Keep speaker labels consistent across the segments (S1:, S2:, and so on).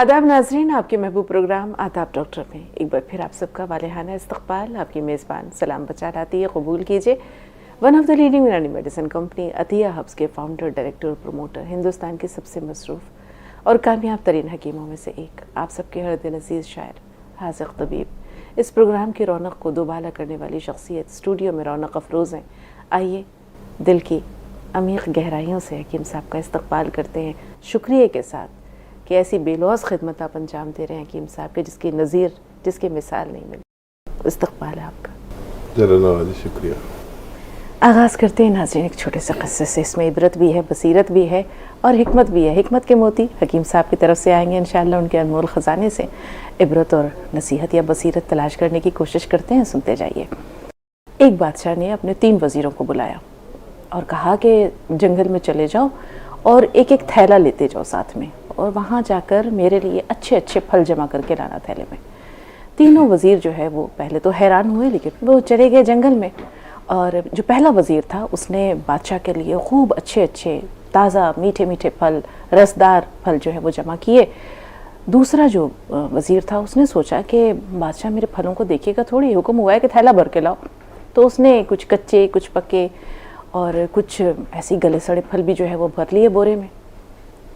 S1: आदाब नाजरीन, आपके महबूब प्रोग्राम आदाब डॉक्टर में एक बार फिर आप सबका वालेहाना इस्तकबाल। आपकी मेज़बान सलाम बचा लाती है, कबूल कीजिए। वन ऑफ द लीडिंग यूनानी मेडिसिन कंपनी अतिया हब्स के फाउंडर, डायरेक्टर और प्रमोटर, हिंदुस्तान के सबसे मसरूफ़ और कामयाब तरीन हकीमों में से एक, आप सबके हरद नज़ीज़ शायर हाज़िक़ तबीब। इस प्रोग्राम की रौनक को दोबाला करने वाली शख्सियत स्टूडियो में रौनक अफरोज़ हैं। आइए दिल की अमीक़ गहराइयों से हकीम साहब का इस्तकबाल करते हैं, शुक्रिया के साथ कि ऐसी बेलौस खिदमत आप अंजाम दे रहे हैं हकीम साहब के, जिसकी नज़ीर, जिसकी मिसाल नहीं मिली। इस्तकबाल है आपका।
S2: जरा नवाज़ी, शुक्रिया।
S1: आगाज़ करते हैं नाज़रीन एक छोटे से क़स्से से। इसमें इबरत भी है, बसीरत भी है और हिकमत भी है। हिकमत के मोती हकीम साहब की तरफ से आएंगे इंशाअल्लाह। उनके अनमोल ख़जाने से इबरत और नसीहत या बसीरत तलाश करने की कोशिश करते हैं। सुनते जाइए। एक बादशाह ने अपने 3 वज़ीरों को बुलाया और कहा कि जंगल में चले जाओ और एक एक थैला लेते जाओ साथ में, और वहाँ जाकर मेरे लिए अच्छे अच्छे फल जमा करके लाना थैले में। तीनों वज़ीर जो है वो पहले तो हैरान हुए, लेकिन वो चले गए जंगल में। और जो पहला वज़ीर था उसने बादशाह के लिए खूब अच्छे अच्छे ताज़ा मीठे मीठे फल, रसदार फल जो है वो जमा किए। दूसरा जो वज़ीर था उसने सोचा कि बादशाह मेरे फलों को देखिएगा थोड़ी, हुक्म हुआ है कि थैला भर के लाओ। तो उसने कुछ कच्चे, कुछ पके और कुछ ऐसी गले सड़े फल भी जो है वो भर लिए बोरे में।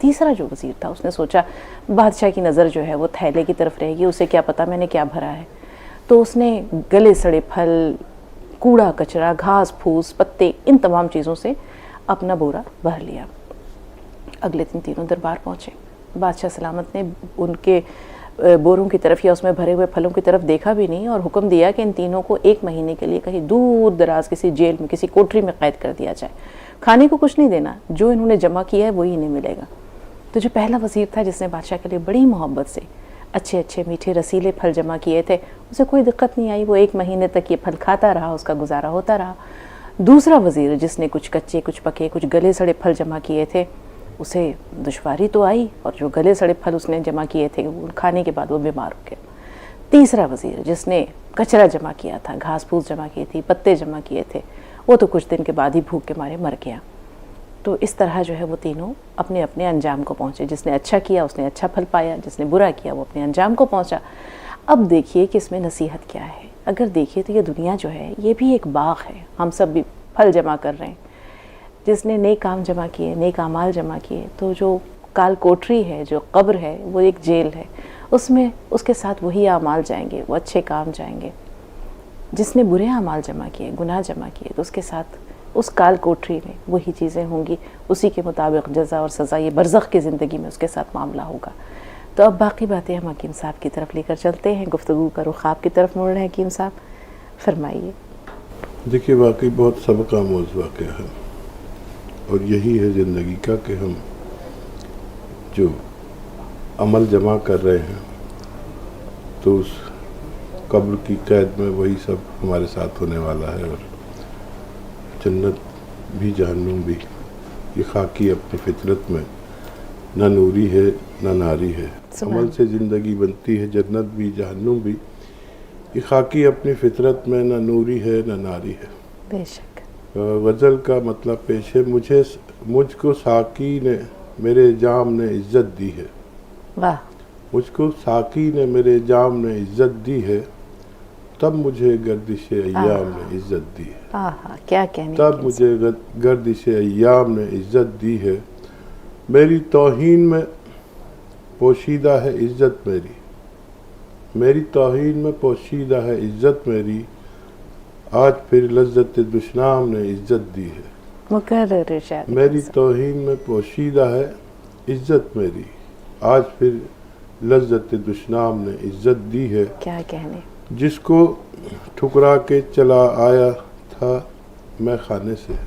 S1: तीसरा जो वज़ीर था उसने सोचा बादशाह की नज़र जो है वो थैले की तरफ रहेगी, उसे क्या पता मैंने क्या भरा है। तो उसने गले सड़े फल, कूड़ा कचरा, घास फूस, पत्ते, इन तमाम चीज़ों से अपना बोरा भर लिया। अगले दिन तीनों दरबार पहुँचे। बादशाह सलामत ने उनके बोरों की तरफ या उसमें भरे हुए फलों की तरफ देखा भी नहीं और हुक्म दिया कि इन तीनों को 1 महीने के लिए कहीं दूर दराज किसी जेल में, किसी कोठरी में कैद कर दिया जाए। खाने को कुछ नहीं देना, जो इन्होंने जमा किया है वही इन्हें मिलेगा। तो जो पहला वज़ीर था जिसने बादशाह के लिए बड़ी मोहब्बत से अच्छे अच्छे मीठे रसीले फल जमा किए थे, उसे कोई दिक्कत नहीं आई। वो 1 महीने तक ये फल खाता रहा, उसका गुजारा होता रहा। दूसरा वज़ीर जिसने कुछ कच्चे, कुछ पके, कुछ गले सड़े फल जमा किए थे, उसे दुश्वारी तो आई, और जो गले सड़े फल उसने जमा किए थे वो खाने के बाद वो बीमार हो गया। तीसरा वज़ीर जिसने कचरा जमा किया था, घास फूस जमा की थी, पत्ते जमा किए थे, वो तो कुछ दिन के बाद ही भूख के मारे मर गया। तो इस तरह जो है वो तीनों अपने अपने अंजाम को पहुँचे। जिसने अच्छा किया उसने अच्छा फल पाया, जिसने बुरा किया वो अपने अंजाम को पहुँचा। अब देखिए कि इसमें नसीहत क्या है। अगर देखिए तो ये दुनिया जो है ये भी एक बाग़ है, हम सब भी फल जमा कर रहे हैं। जिसने नेक काम जमा किए, नेक अमाल जमा किए, तो जो काल कोठरी है, जो कब्र है, वो एक जेल है, उसमें उसके साथ वही अमाल जाएंगे, वो अच्छे काम जाएंगे। जिसने बुरे अमाल जमा किए, गुनाह जमा किए, तो उसके साथ उस काल कोठरी में वही चीज़ें होंगी, उसी के मुताबिक जज़ा और सज़ा, ये बरज़ख की ज़िंदगी में उसके साथ मामला होगा। तो अब बाकी बातें हम हकीम साहब की तरफ लेकर चलते हैं। गुफ्तगू का रुख आपकी तरफ मोड़ रहे हैं हकीम साहब, फरमाइए।
S2: देखिए, वाकई बहुत सबक आमोज़ वाक़या है, और यही है ज़िंदगी का कि हम जो अमल जमा कर रहे हैं तो उस कब्र की कैद में वही सब हमारे साथ होने वाला है। और जन्नत भी जहन्नुम भी ये खाकी अपनी फितरत में ना नूरी है ना नारी है। अमल से ज़िंदगी बनती है, जन्नत भी जहन्नुम भी ये खाकी अपनी फितरत में ना नूरी है ना नारी है।
S1: बेशक।
S2: गज़ल का मतलब पेश है। मुझको साकी ने मेरे जाम ने इज़्ज़त दी है।
S1: वाह। मुझको
S2: साकी ने मेरे जाम ने इज़्ज़त दी है, तब मुझे गर्दिश अय्याम ने इज़्ज़त दी है।
S1: क्या कहने।
S2: तब मुझे गर्दिश अय्याम ने इज़्ज़त दी है। मेरी तौहीन में पोशीदा है इज़्ज़त मेरी, मेरी तौहीन में पोशीदा है इज़्ज़त मेरी, आज फिर लज्जत दुश्नाम ने इज़्ज़त दी है। मेरी तौहीन में पोशीदा है इज़्ज़त मेरी, आज फिर लज्जत दुश्नाम ने इज़्ज़त दी है।
S1: क्या कहने।
S2: जिसको ठुकरा के चला आया था मैं खाने से,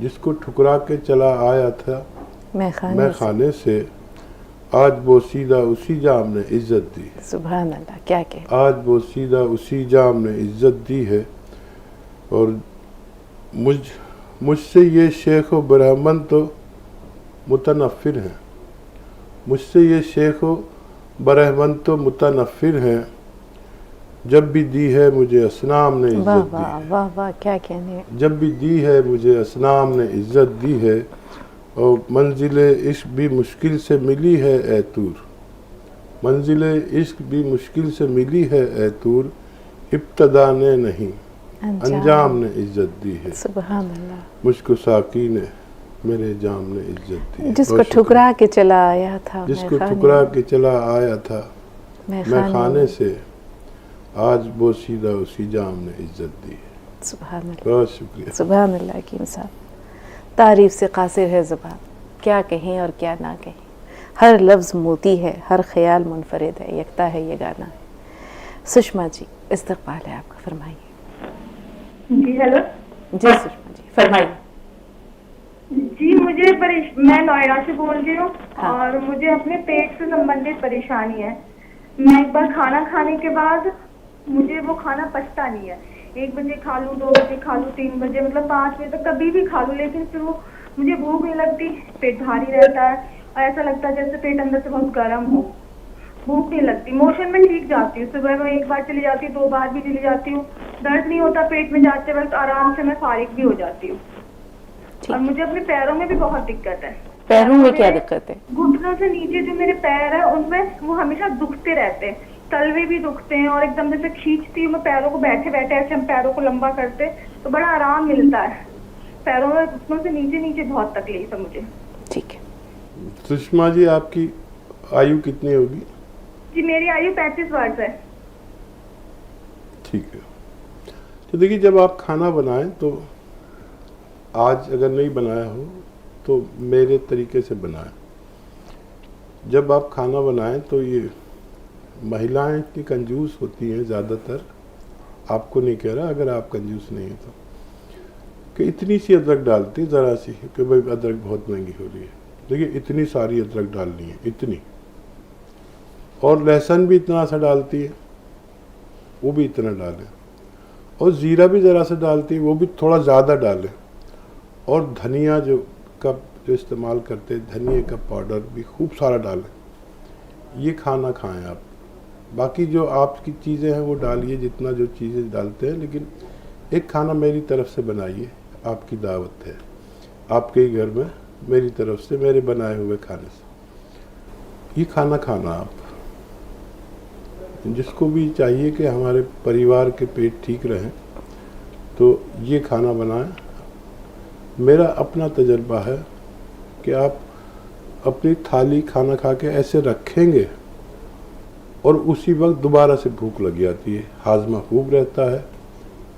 S2: जिसको ठुकरा के चला आया था मैं खाने से, आज वो सीधा उसी जाम ने इज़्ज़त दी है।
S1: सुभान अल्लाह। क्या कहे।
S2: आज वो सीधा उसी जाम ने इज़्ज़त दी है। और मुझसे ये शेख व ब्राह्मण तो मुतनफ़िर हैं, मुझसे ये शेख व ब्राह्मण तो मुतनफ़िर हैं, जब भी दी है मुझे असनाम ने इज़्ज़त दी है।
S1: वाह वाह, क्या कहने।
S2: जब भी दी है मुझे असनाम ने इज़्ज़त दी है। और मंजिल इश्क भी मुश्किल से मिली है ऐतूर, मंजिले इश्क भी मुश्किल से मिली है ए तूर, इब्तदा ने नहीं अंजाम ने इज्जत दी है।
S1: सुभान अल्लाह।
S2: मुझको साकी ने मेरे जाम ने इज्जत दी है।
S1: जिसको ठुकरा के चला आया था,
S2: जिसको ठुकरा के चला आया था मैं खाने से, आज बोसीदा उसी जाम ने इज्जत दी है।
S1: सुभान अल्लाह।
S2: बहुत शुक्रिया।
S1: सुभान अल्लाह हकीम साहब, तारीफ से कासिर है ज़ुबान, क्या कहें और क्या ना कहें। हर लफ्ज़ मोती है, हर ख्याल मुनफरिद है, यकता है ये गाना है। सुषमा जी, इस्तकबाल है आपका, फरमाइए।
S3: जी हेलो।
S1: जी सुषमा जी, फरमाइए।
S3: जी मुझे मैं नोएडा से बोल रही हूँ।
S1: हाँ।
S3: और मुझे अपने पेट से संबंधित परेशानी है। मैं एक बार खाना खाने के बाद मुझे वो खाना पचता नहीं है। 1 बजे खा लूँ, 2 बजे खा लूँ, 3 बजे, मतलब 5 बजे तक कभी भी खा लूँ, लेकिन फिर वो मुझे भूख नहीं लगती, पेट भारी रहता है और ऐसा लगता है जैसे पेट अंदर से बहुत गर्म हो। भूख नहीं लगती, मोशन में ठीक जाती हूँ, सुबह में 1 बार चली जाती हूँ, 2 बार भी चली जाती हूँ, दर्द नहीं होता पेट में, जाते वक्त आराम से मैं फारिग भी हो जाती हूँ। और मुझे अपने पैरों में भी बहुत दिक्कत है।
S1: पैरों में क्या दिक्कत है?
S3: घुटनों से नीचे जो मेरे पैर है उनमें वो हमेशा दुखते रहते हैं, तलवे भी दुखते हैं और एकदम जैसे खींचती हूँ मैं पैरों को, बैठे बैठे ऐसे हम पैरों को लंबा करते तो बड़ा आराम मिलता है। पैरों में घुटनों से नीचे नीचे बहुत तकलीफ है मुझे।
S1: ठीक है।
S2: सुषमा जी, आपकी आयु कितनी होगी?
S3: जी मेरी आयु 35 वर्ष है।
S2: ठीक है। तो देखिए, जब आप खाना बनाएं तो आज अगर नहीं बनाया हो तो मेरे तरीके से बनाएं। जब आप खाना बनाएं तो ये महिलाएं इतनी कंजूस होती हैं ज़्यादातर, आपको नहीं कह रहा, अगर आप कंजूस नहीं हैं तो, कि इतनी सी अदरक डालती है, ज़रा सी, कि भाई अदरक बहुत महंगी हो रही है। देखिए, इतनी सारी अदरक डालनी है, इतनी, और लहसुन भी इतना सा डालती है, वो भी इतना डालें, और ज़ीरा भी ज़रा सा डालती है, वो भी थोड़ा ज़्यादा डालें, और धनिया जो इस्तेमाल करते हैं, धनिया का पाउडर भी खूब सारा डालें। ये खाना खाएं आप। बाकी जो आपकी चीज़ें हैं वो डालिए, जितना जो चीज़ें डालते हैं, लेकिन एक खाना मेरी तरफ से बनाइए, आपकी दावत है, आपके ही घर में मेरी तरफ से, मेरे बनाए हुए खाने से ये खाना खाना आप। जिसको भी चाहिए कि हमारे परिवार के पेट ठीक रहें तो ये खाना बनाएं। मेरा अपना तजर्बा है कि आप अपनी थाली खाना खा के ऐसे रखेंगे और उसी वक्त दोबारा से भूख लग जाती है, हाजमा खूब रहता है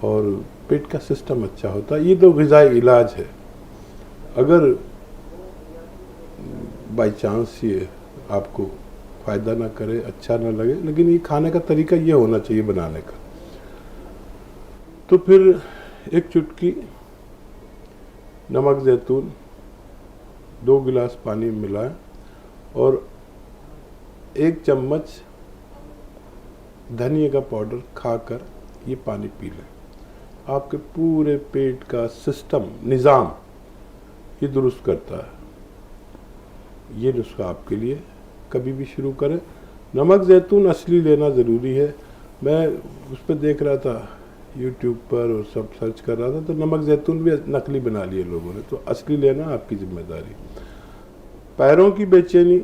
S2: और पेट का सिस्टम अच्छा होता है। ये तो ग़िज़ाई इलाज है। अगर बाई चांस ये आपको फ़ायदा ना करे, अच्छा ना लगे, लेकिन ये खाने का तरीका ये होना चाहिए बनाने का। तो फिर एक चुटकी नमक ज़ैतून 2 गिलास पानी में मिलाएं और 1 चम्मच धनिया का पाउडर खाकर ये पानी पी लें। आपके पूरे पेट का सिस्टम, निज़ाम ये दुरुस्त करता है। ये नुस्खा आपके लिए कभी भी शुरू करें। नमक ज़ैतून असली लेना ज़रूरी है। मैं उस पर देख रहा था यूट्यूब पर और सब सर्च कर रहा था, तो नमक ज़ैतून भी नकली बना लिए लोगों ने, तो असली लेना आपकी ज़िम्मेदारी। पैरों की बेचैनी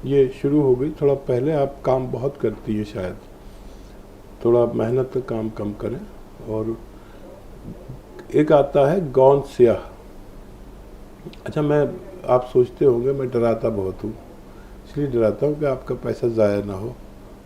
S2: ये शुरू हो गई, थोड़ा पहले आप काम बहुत करती है, शायद थोड़ा मेहनत का काम कम करें। और एक आता है गौंद स्याह। अच्छा, आप सोचते होंगे मैं डराता बहुत हूँ, इसलिए डराता हूँ कि आपका पैसा ज़ाया ना हो।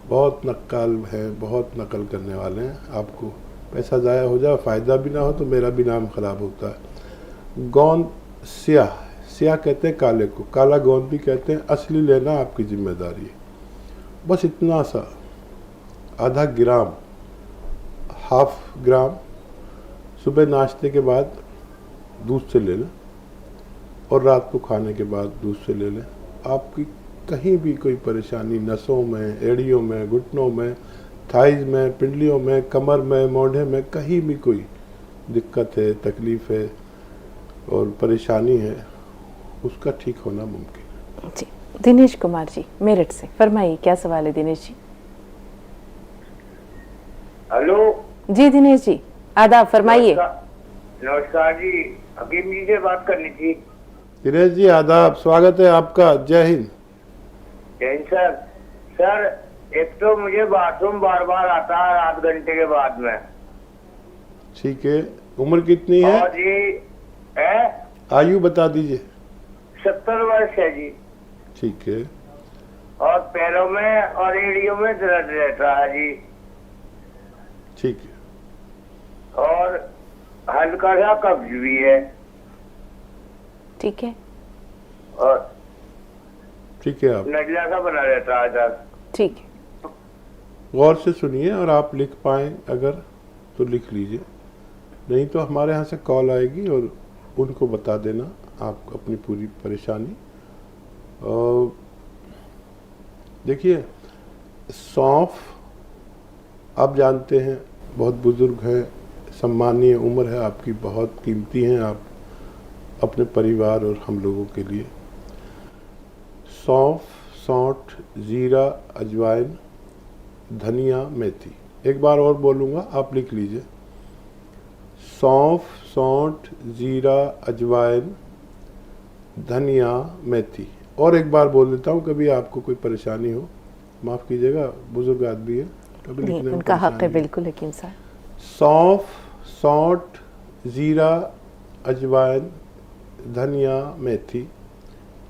S2: बहुत नक्काल हैं, बहुत नकल करने वाले हैं, आपको पैसा ज़ाया हो जाए, फ़ायदा भी ना हो तो मेरा भी नाम ख़राब होता है। गौंद स्याह, स्याह कहते हैं काले को, काला गौंद भी कहते हैं। असली लेना आपकी जिम्मेदारी है। बस इतना सा, आधा ग्राम, हाफ ग्राम सुबह नाश्ते के बाद दूध से ले लें और रात को खाने के बाद दूध से ले लें। आपकी कहीं भी कोई परेशानी, नसों में, एड़ियों में, घुटनों में, थाइज में, पिंडलियों में, कमर में, मोढ़े में, कहीं भी कोई दिक्कत है, तकलीफ़ है और परेशानी है, उसका ठीक होना मुमकिन है।
S1: जी, दिनेश कुमार जी मेरठ से, फरमाइए क्या सवाल है दिनेश जी?
S4: हेलो
S1: जी दिनेश जी, आदाब, फरमाइए।
S4: नमस्कार जी, हकीम जी से बात करनी थी।
S2: दिनेश जी आदाब, स्वागत है आपका, जय हिंद।
S4: जैन सर, सर एक तो मुझे बाथरूम बार बार आता है आध घंटे के बाद में।
S2: ठीक है, उम्र कितनी है?
S4: और जी है
S2: आयु बता दीजिए।
S4: 70 वर्ष है जी।
S2: ठीक है,
S4: और पैरों में और एड़ियों में दर्द रहता है जी।
S2: ठीक है,
S4: और हल्का सा कब्ज भी है।
S1: ठीक है,
S4: और
S2: ठीक है। आप
S4: नजला सा बना रहता है सर।
S1: ठीक है।
S2: गौर से सुनिए और आप लिख पाएँ अगर तो लिख लीजिए, नहीं तो हमारे यहाँ से कॉल आएगी और उनको बता देना आप अपनी पूरी परेशानी। और देखिए, सौंफ आप जानते हैं बहुत बुजुर्ग हैं, सम्मानीय उम्र है आपकी, बहुत कीमती हैं आप अपने परिवार और हम लोगों के लिए। सौंफ, सौंठ, जीरा, अजवाइन, धनिया, मेथी। एक बार और बोलूँगा, आप लिख लीजिए। सौंफ, सौंठ, जीरा, अजवाइन, धनिया, मेथी। और एक बार बोल देता हूँ, कभी आपको कोई परेशानी हो, माफ़ कीजिएगा, बुजुर्ग आदमी है, कभी
S1: नहीं,
S2: लिखने में
S1: उनका हक है
S2: परेशानी हो।
S1: बिल्कुल हकीम साहब।
S2: सौंफ, सौंठ, जीरा, अजवाइन, धनिया, मेथी,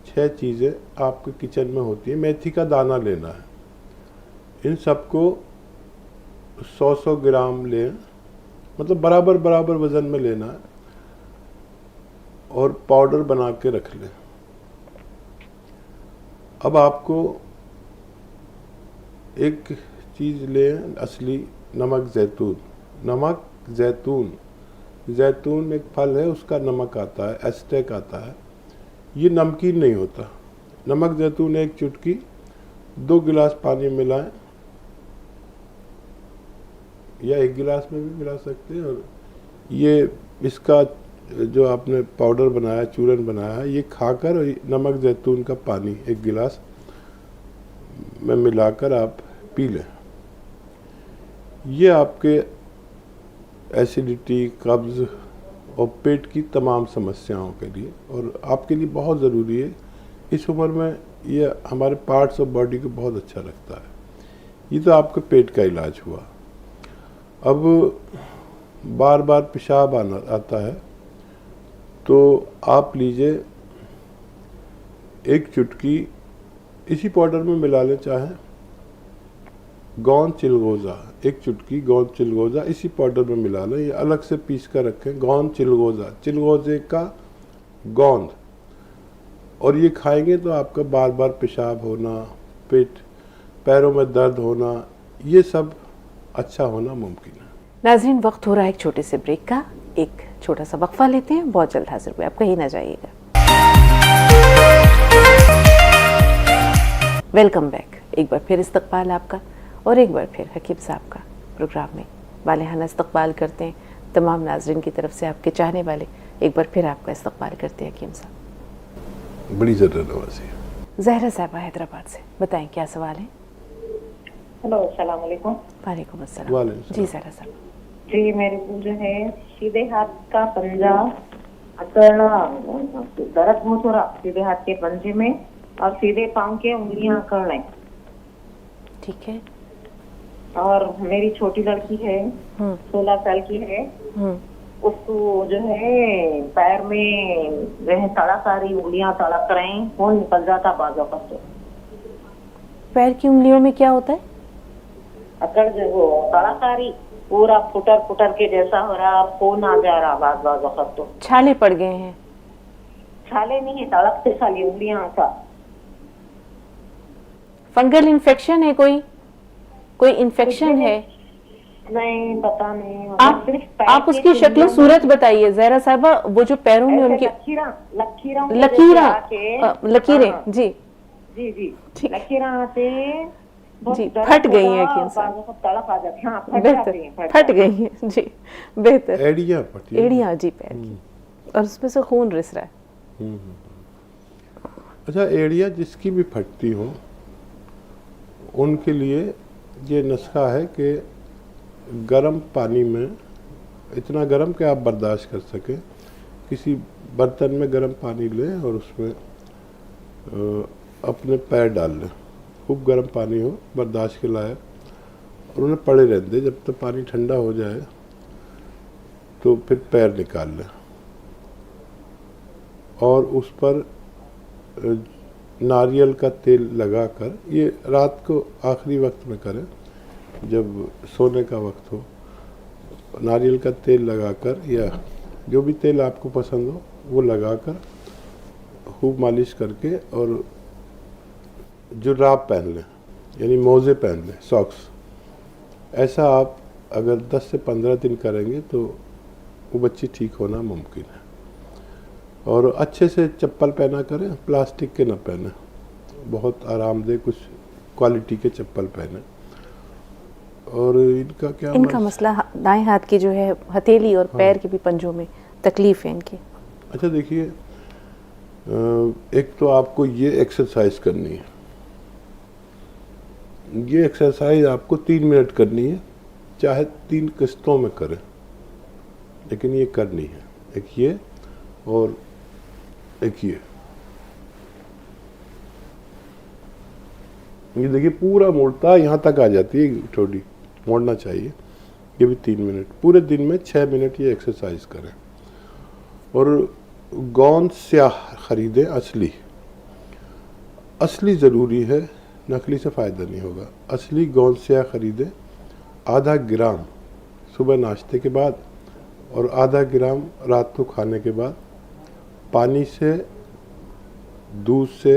S2: 6 चीज़ें आपके किचन में होती है। मेथी का दाना लेना है। इन सबको 100-100 ग्राम लें, मतलब बराबर बराबर वज़न में लेना है, और पाउडर बना के रख लें। अब आपको एक चीज़ लें, असली नमक ज़ैतून। नमक ज़ैतून, ज़ैतून एक फल है, उसका नमक आता है, एस्टेक आता है, ये नमकीन नहीं होता। नमक ज़ैतून एक चुटकी 2 गिलास पानी में मिलाएं, या 1 गिलास में भी मिला सकते हैं। और ये इसका जो आपने पाउडर बनाया, चूरन बनाया है, ये खाकर और नमक ज़ैतून का पानी 1 गिलास में मिलाकर आप पी लें। ये आपके एसिडिटी, कब्ज़ और पेट की तमाम समस्याओं के लिए, और आपके लिए बहुत ज़रूरी है। इस उम्र में ये हमारे पार्ट्स ऑफ बॉडी को बहुत अच्छा रखता है। ये तो आपके पेट का इलाज हुआ। अब बार बार पेशाब आता है, तो आप लीजिए 1 चुटकी इसी पाउडर में मिला लें, चाहे गोंद चिलगोज़ा, 1 चुटकी गोंद चिलगोज़ा इसी पाउडर में मिला लें, ये अलग से पीस कर रखें। गोंद चिलगोज़ा, चिलगोज़े का गोंद, और ये खाएंगे तो आपका बार बार पेशाब होना, पेट पैरों में दर्द होना, ये सब अच्छा होना मुमकिन है।
S1: नाज़रीन, वक्त हो रहा है एक छोटे से ब्रेक का। एक छोटा सा वक्फा लेते हैं, बहुत जल्द हाजिर हुए, आप कहीं ना जाइएगा। Welcome back. एक बार फिर इस्तकबाल आपका, और एक बार फिर हकीम साहब का प्रोग्राम में वालेहाना इस्तकबाल करते हैं। तमाम नाज़रीन की तरफ से, आपके चाहने वाले एक बार फिर आपका इस्तकबाल करते हैं हकीम साहब।
S2: बड़ी ज़रूरत नवाज़ी है।
S1: ज़हरा साहबा हैदराबाद से, बताएं क्या सवाल है?
S5: हेलो, अस्सलाम वालेकुम।
S1: वालेकुम अस्सलाम।
S2: वालेकुम
S1: जी ज़हरा साहब।
S5: जी, मेरे को जो है सीधे हाथ का पंजा अकड़ना, दर्द हो थोड़ा सीधे हाथ के पंजे में, और सीधे पाँव के उंगलियां अकड़ना।
S1: ठीक है।
S5: और मेरी छोटी लड़की है, 16 साल की है, उसको जो है पैर में जो है सारी उंगलियां तड़क रही, खून निकल जाता बाजू का।
S1: पैर की उंगलियों में क्या होता है?
S5: अकड़ जो वो तड़ाकारी पूरा फुटर के जैसा हो रहा, खून आ जा रहा बाजू वक्त। तो
S1: छाले पड़ गए हैं?
S5: छाले नहीं है, तड़कते खाली उंगलियां का।
S1: फंगल इन्फेक्शन है? कोई इन्फेक्शन है?
S5: नहीं, पता नहीं।
S1: आप उसकी शक्ल सूरत बताइए ज़हरा साहबा। वो जो पैरों में उनकी लकीरें, जी
S5: जी जी,
S1: ठीक।
S5: लकीरें से
S1: जी फट गई हैं कि
S5: तड़प आ जाती है।
S1: बेहतर, फट गई हैं जी, बेहतर।
S2: एड़ियाँ फटी,
S1: एड़ियाँ जी पैर की, और उसमें से खून रिस रहा है।
S2: अच्छा, एड़ियाँ जिसकी भी फटती हो, उनके लिए ये नुस्खा है कि गर्म पानी में, इतना गर्म कि आप बर्दाश्त कर सकें, किसी बर्तन में गर्म पानी लें और उसमें अपने पैर डाल लें, खूब गर्म पानी हो बर्दाश्त के लायक, और उन्हें पड़े रहने दें जब तक पानी ठंडा हो जाए, तो फिर पैर निकाल लें और उस पर नारियल का तेल लगाकर, ये रात को आखिरी वक्त में करें जब सोने का वक्त हो, नारियल का तेल लगाकर या जो भी तेल आपको पसंद हो वो लगाकर खूब मालिश करके, और जुराब पहन लें यानी मोज़े पहन लें, सॉक्स। ऐसा आप अगर 10 से 15 दिन करेंगे तो वो बच्ची ठीक होना मुमकिन है। और अच्छे से चप्पल पहना करें, प्लास्टिक के ना पहने, बहुत आरामदेह कुछ क्वालिटी के चप्पल पहने। और इनका
S1: मसला दाएं हाथ की जो है हथेली और पैर के भी पंजों में तकलीफ है इनकी।
S2: अच्छा देखिए, एक तो आपको ये एक्सरसाइज करनी है, ये एक्सरसाइज आपको 3 मिनट करनी है, चाहे 3 किस्तों में करें, लेकिन ये करनी है। एक ये और एक ये देखिए पूरा मोड़ता है, यहाँ तक आ जाती है, थोड़ी मोड़ना चाहिए। ये भी 3 मिनट, पूरे दिन में 6 मिनट ये एक्सरसाइज करें। और गोंद स्याह खरीदें, असली ज़रूरी है, नकली से फ़ायदा नहीं होगा। असली गोंद स्याह खरीदें, आधा ग्राम सुबह नाश्ते के बाद और आधा ग्राम रात को खाने के बाद पानी से, दूध से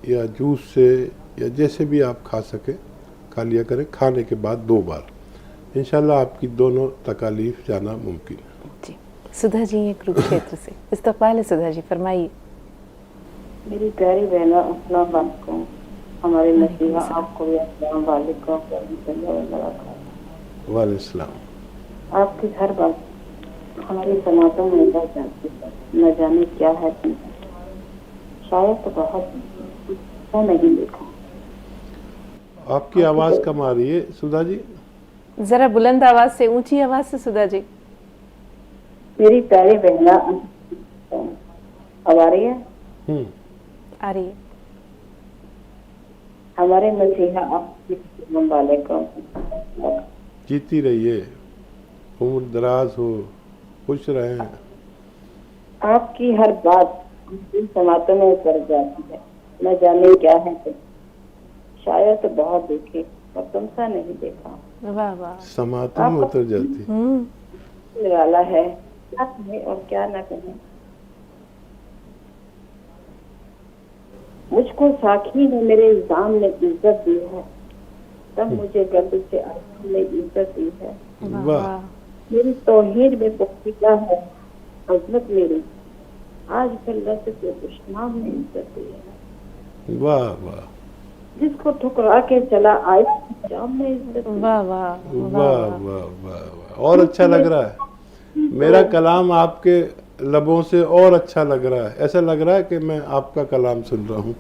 S2: या जूस से या जैसे भी आप खा सके खा लिया करें, खाने के बाद 2 बार। इंशाल्लाह आपकी दोनों तकालीफ जाना मुमकिन है।
S1: जी, सुधा जी ये कुरुक्षेत्र से इस्तकबाल है। सुधा जी फरमाइए।
S5: मेरी प्यारी बहना, अस्सलाम वालेकुम। हमारे नसीहा आपको भी अस्सलाम वालेकुम।
S2: वालेकुम सलाम।
S5: आपकी हर बात हमारी समातों में रह जाती है, न जाने क्या है, शायद तो बहुत नहीं देखा।
S2: आपकी आवाज़ कम आ रही है सुधा जी,
S1: जरा बुलंद आवाज से, ऊंची आवाज से सुधा जी।
S5: मेरी प्यारी बहना, अब आ रही है?
S1: आ रही है।
S5: हमारे मसीहा आपकी वालेकुम।
S2: जीती रहिए, उम्र दराज हो, खुश रहें।
S5: आपकी हर बात समातों में उतर जाती है, न जाने क्या है, तो शायद तो बहुत देखे और तुमसा नहीं देखा।
S1: वाह वाह,
S2: समातों में उतर जाती
S5: वाला है, क्या कहे और क्या न कहे। मुझको साखी ने मेरे इल्जाम ने इज्जत दी है, तब मुझे गर्द से आंसू ने इज्जत दी है।
S2: वाह,
S5: मेरी तौहीद में पुख्ता है अजमत मेरी, आज फिर लफ्ज़ के दुश्मन ने इज्जत दी है।
S2: वाह वाह,
S5: जिसको ठुकरा के चला आया जाम में इज्जत दी।
S1: वाह वाह
S2: वाह वाह वाह। और अच्छा लग रहा है, मेरा कलाम आपके लबों से और अच्छा लग रहा है। ऐसा लग रहा है कि मैं आपका कलाम सुन रहा हूँ।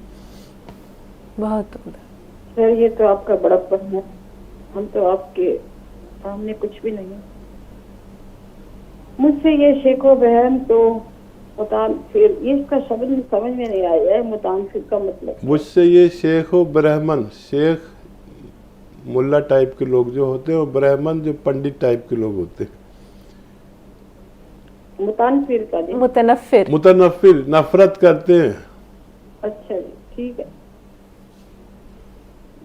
S1: बहुत
S5: सर, ये तो आपका बड़प्पन है, हम तो आपके सामने कुछ भी नहीं। मुझसे ये शेखो बहन तो मुतानफिर, ये इसका शब्द समझ में नहीं आया है। मुतानफिर का मतलब,
S2: मुझसे ये शेख हो ब्राह्मण, शेख मुल्ला टाइप के लोग जो होते हैं, और ब्राह्मण जो पंडित टाइप के लोग होते हैं।
S5: मुतानफिर का
S2: मुतनफिर नफरत करते हैं।
S5: अच्छा जी, ठीक है।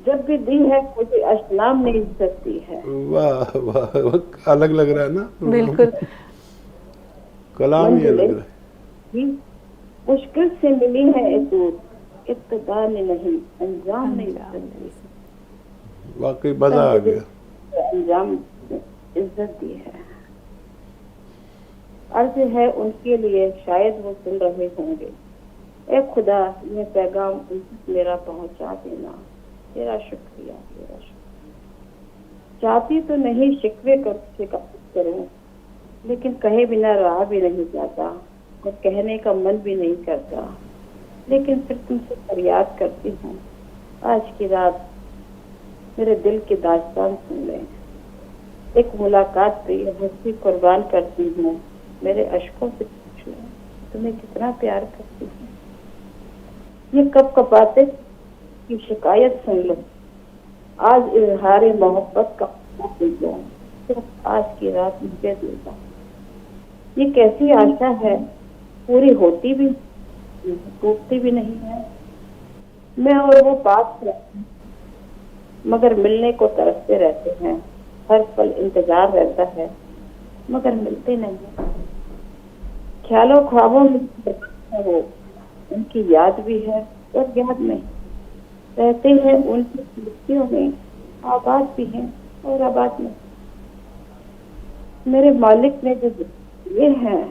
S5: जब भी दी है मुझे असलाम ने इज्जत दी है।
S2: वाह वाह, अलग लग रहा है ना,
S1: बिल्कुल
S2: कलाम ही अलग रहा है।
S5: मुश्किल से मिली है इब्तिदा ने नहीं, अंजाम ने इज्जत दी।
S2: वाकई मजा आ गया।
S5: अंजाम इज्जत दी है। अर्ज है उनके लिए, शायद वो सुन रहे होंगे। ए खुदा, ये पैगाम उन तक मेरा पहुंचा देना। तेरा शुक्रिया, तेरा शुक्रिया। चाहती तो नहीं शिकवे करके करूं, लेकिन कहे बिना रहा भी नहीं जाता और कहने का मन भी नहीं करता। लेकिन फिर तुमसे फरियाद करती हूँ, आज की रात मेरे दिल की दास्तान सुन लें। एक मुलाकात पे हंसी कुर्बान करती हूँ, मेरे अश्कों से पूछ तुम्हें कितना प्यार करती हूँ। ये कब कपाते की शिकायत सुन लो। आज इजहार मोहब्बत का मौका दे दो, सिर्फ आज की रात मुझे दे दो। ये कैसी आशा है, पूरी होती भी टूटती भी नहीं है। मैं और वो पास रहते हैं, मगर मिलने को तरसते रहते हैं। हर पल इंतजार रहता है, मगर मिलते नहीं। ख्यालों ख्वाबों में वो उनकी याद भी है और याद नहीं। रहते हैं उनकी स्मृतियों में, आबाद भी हैं और आबाद नहीं। मेरे मालिक ने जो ये है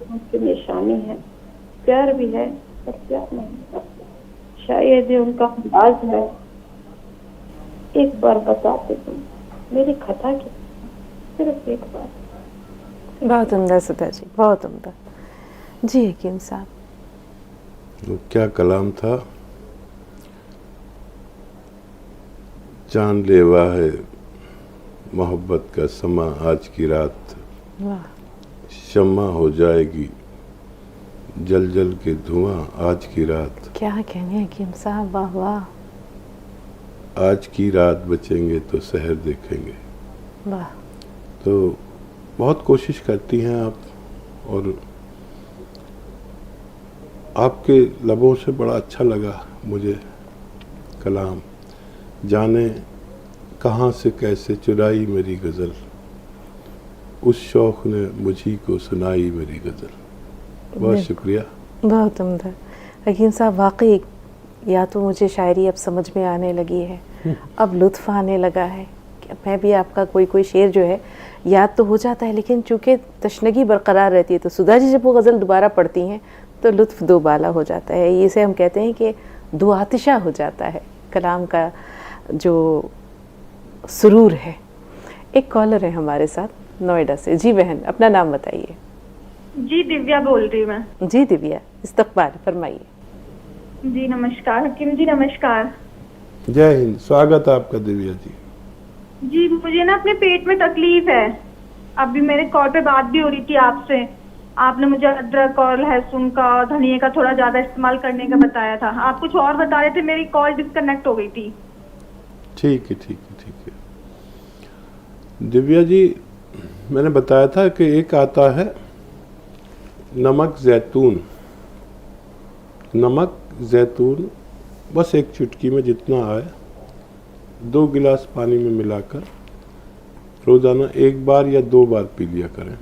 S5: उनकी निशानी है। प्यार भी है और प्यार नहीं। शायद ये उनका अंदाज है। एक बार बताते तुम मेरी खता की, सिर्फ एक बार।
S1: बहुत उम्दा सुधा जी, बहुत उम्दा। जी हकीम साहब,
S2: वो क्या कलाम था। जानलेवा है मोहब्बत का समा, आज की रात
S1: वाह,
S2: शम्मा हो जाएगी जल जल के धुआं। आज की रात,
S1: क्या कहने हकीम साहब, वाह वाह,
S2: आज की रात बचेंगे तो शहर देखेंगे।
S1: वाह।
S2: तो बहुत कोशिश करती हैं आप, और आपके लबों से बड़ा अच्छा लगा मुझे कलाम। जाने कहाँ से कैसे चुराई मेरी गज़ल, उस शौक़ ने मुझी को सुनाई मेरी गज़ल। बहुत शुक्रिया।
S1: बहुत उम्दा हकीम साहब, वाकई या तो मुझे शायरी अब समझ में आने लगी है, अब लुत्फ़ आने लगा है कि मैं भी आपका कोई शेर जो है याद तो हो जाता है, लेकिन चूँकि तशनगी बरकरार रहती है, तो सुधा जी जब वो गज़ल दोबारा पढ़ती हैं तो लुत्फ़ दो बाला हो जाता है। इसे हम कहते हैं कि दो आतिशा हो जाता है कलाम का जो सुरूर है। एक कॉलर है हमारे साथ नोएडा से। जी बहन, अपना नाम बताइए।
S3: जी दिव्या बोल रही हूँ मैं।
S1: जी दिव्या, इस्तकबाल, फरमाइए।
S3: जी नमस्कार हकीम जी, नमस्कार।
S2: जय हिंद, स्वागत है आपका दिव्या जी।
S3: जी मुझे ना अपने पेट में तकलीफ है। अभी मेरे कॉल पे बात भी हो रही थी आपसे, आपने मुझे अदरक और लहसुन का और धनिया का थोड़ा ज्यादा इस्तेमाल करने का बताया था। आप कुछ और बता रहे थे, मेरी कॉल डिस्कनेक्ट हो गई थी।
S2: ठीक है ठीक है ठीक है। दिव्या जी, मैंने बताया था कि एक आता है नमक जैतून। नमक जैतून बस एक चुटकी में जितना आए, 2 गिलास पानी में मिलाकर रोज़ाना 1 बार या 2 बार पी लिया करें।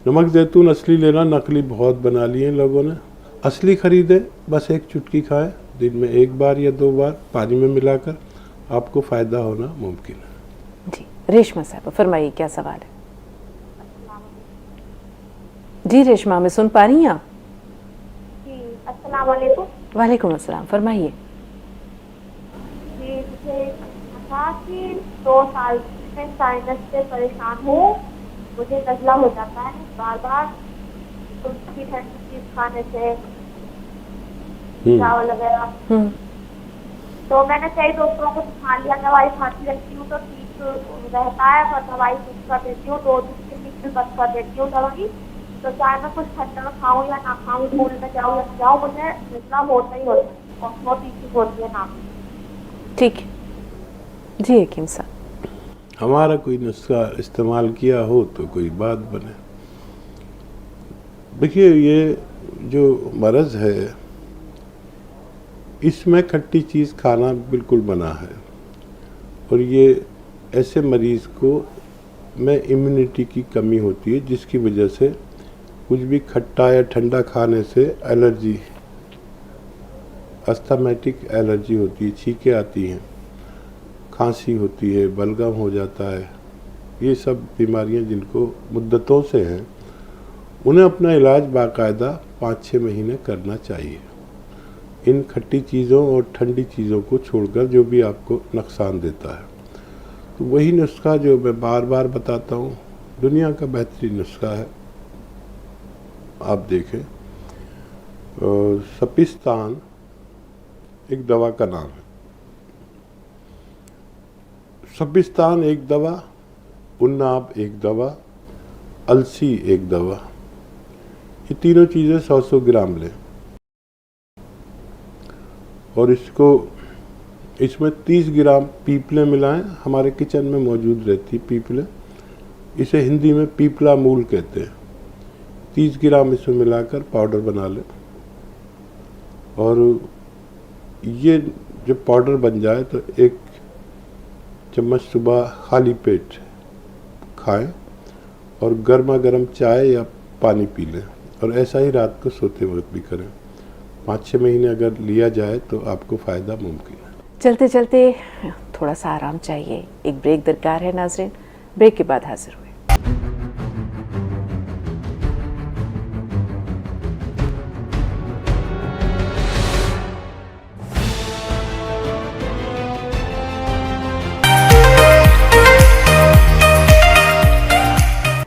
S2: नमक जैतून असली लेना, नकली बहुत बना लिए लोगों ने। असली खरीदे, बस एक चुटकी खाएं, दिन में 1 बार या 2 बार पानी में मिलाकर, आपको फ़ायदा होना मुमकिन है।
S1: जी रेशमा साहब, फरमाइए क्या सवाल है। जी रेशमा, में सुन पा रही हैं आप?
S6: जी अस्सलाम वालेकुम।
S1: वालेकुम अस्सलाम, फरमाइए।
S6: जी मुझे था कि 2 साल से साइनस से परेशान हूँ। मुझे नज़ला हो जाता है बार बार, कुछ भी ठंडी चीज़ खाने से, चावल वगैरह। तो मैंने कई डॉक्टरों को दिखा लिया, दवाई खाती रहती हूँ तो ठीक रहता है, पर दवाई कुछ कर देती हूँ, 2 दिन के बंद कर देती हूँ दवाई। तो चाहे मैं कुछ ठंडा खाऊँ या ना खाऊँ, स्कूल में जाऊँ या जाऊँ, मुझे नज़ला होता ही होता है और बहुत चीज़ होती है नाम।
S1: ठीक है जी हकीम साहब।
S2: हमारा कोई नुस्खा इस्तेमाल किया हो तो कोई बात बने। देखिए, ये जो मरज़ है इसमें खट्टी चीज़ खाना बिल्कुल मना है, और ये ऐसे मरीज़ को में इम्यूनिटी की कमी होती है, जिसकी वजह से कुछ भी खट्टा या ठंडा खाने से एलर्जी, अस्थमेटिक एलर्जी होती है, छींकें आती हैं, खांसी होती है, बलगम हो जाता है। ये सब बीमारियां जिनको मुद्दतों से हैं, उन्हें अपना इलाज बाकायदा 5-6 महीने करना चाहिए, इन खट्टी चीज़ों और ठंडी चीज़ों को छोड़कर, जो भी आपको नुकसान देता है। तो वही नुस्खा जो मैं बार बार बताता हूँ, दुनिया का बेहतरीन नुस्खा है। आप देखें, सपिस्तान एक दवा का नाम है। सपिस्तान एक दवा, उन्नाब एक दवा, अलसी एक दवा। ये तीनों चीज़ें 100-100 ग्राम लें और इसको इसमें 30 ग्राम पीपले मिलाएं, हमारे किचन में मौजूद रहती पीपले, इसे हिंदी में पीपला मूल कहते हैं। 30 ग्राम इसमें मिलाकर पाउडर बना लें और ये जब पाउडर बन जाए तो 1 चम्मच सुबह खाली पेट खाएं और गर्मा गर्म चाय या पानी पी लें और ऐसा ही रात को सोते वक्त भी करें। 5-6 महीने अगर लिया जाए तो आपको फ़ायदा मुमकिन है।
S1: चलते चलते थोड़ा सा आराम चाहिए, एक ब्रेक दरकार है नाज़रीन। ब्रेक के बाद हाजिर हुए।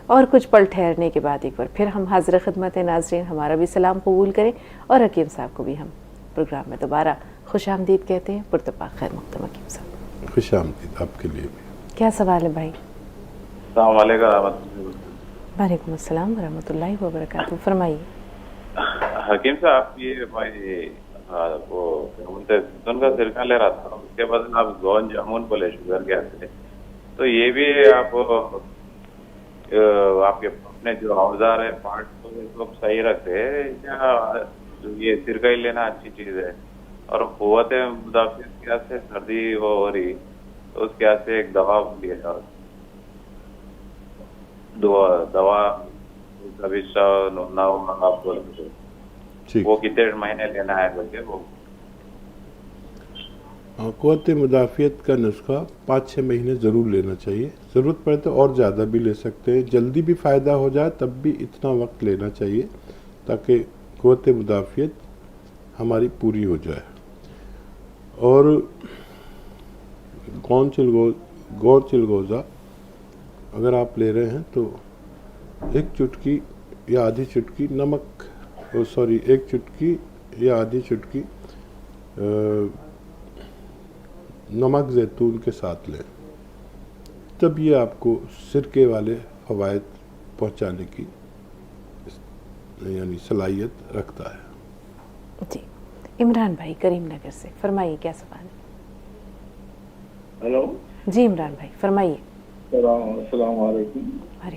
S1: और कुछ पल ठहरने के बाद एक बार फिर हम हाजिर खिदमत है नाज़रीन। हमारा भी सलाम कबूल करें और हकीम साहब को भी हम प्रोग्राम में दोबारा खुश आमदीद कहते हैं। पुरतपा खैर मक़दम हकीम साहब।
S2: खुश आमदीद आपके लिए भी।
S1: क्या सवाल है भाई?
S7: अस्सलाम वालेकुम।
S1: वालेकुम अस्सलाम वरहमतुल्लाहि वबरकातुहू। फरमाइए
S7: हकीम साहब, ये भाई वो सुन का सिरका ले रहा था, उसके बाद आप गोन जामुन बोले शुगर के आते, तो ये भी आप आपके अपने जो औजार है पार्ट तो सब सही रखते हैं या ये सिरका ही लेना अच्छी चीज है? और कुव्वत मुदाफ़ियत क्या से सर्दी वो हो रही तो उसके से एक दवा लिया जाओ, दवा ना आप बोले वो कितने महीने लेना है बोलते वो?
S2: क़ुव्वत मुदाफ़ियत का नुस्खा 5-6 महीने ज़रूर लेना चाहिए। ज़रूरत पड़े तो और ज़्यादा भी ले सकते हैं। जल्दी भी फ़ायदा हो जाए तब भी इतना वक्त लेना चाहिए ताकि क़ुव्वत मुदाफ़ियत हमारी पूरी हो जाए। और गौर चिलगोज़ा अगर आप ले रहे हैं तो 1 चुटकी या आधी चुटकी नमक, 1 चुटकी या आधी चुटकी नमक ज़ैतून के साथ लें, तब ये आपको सिरके वाले फ़वाइद पहुंचाने की यानी सलाहियत रखता है।
S1: जी। इमरान भाई करीम नगर से, फरमाइए क्या सवाल है?
S8: हेलो
S1: जी इमरान भाई फरमाइए।
S8: अस्सलाम वालेकुम।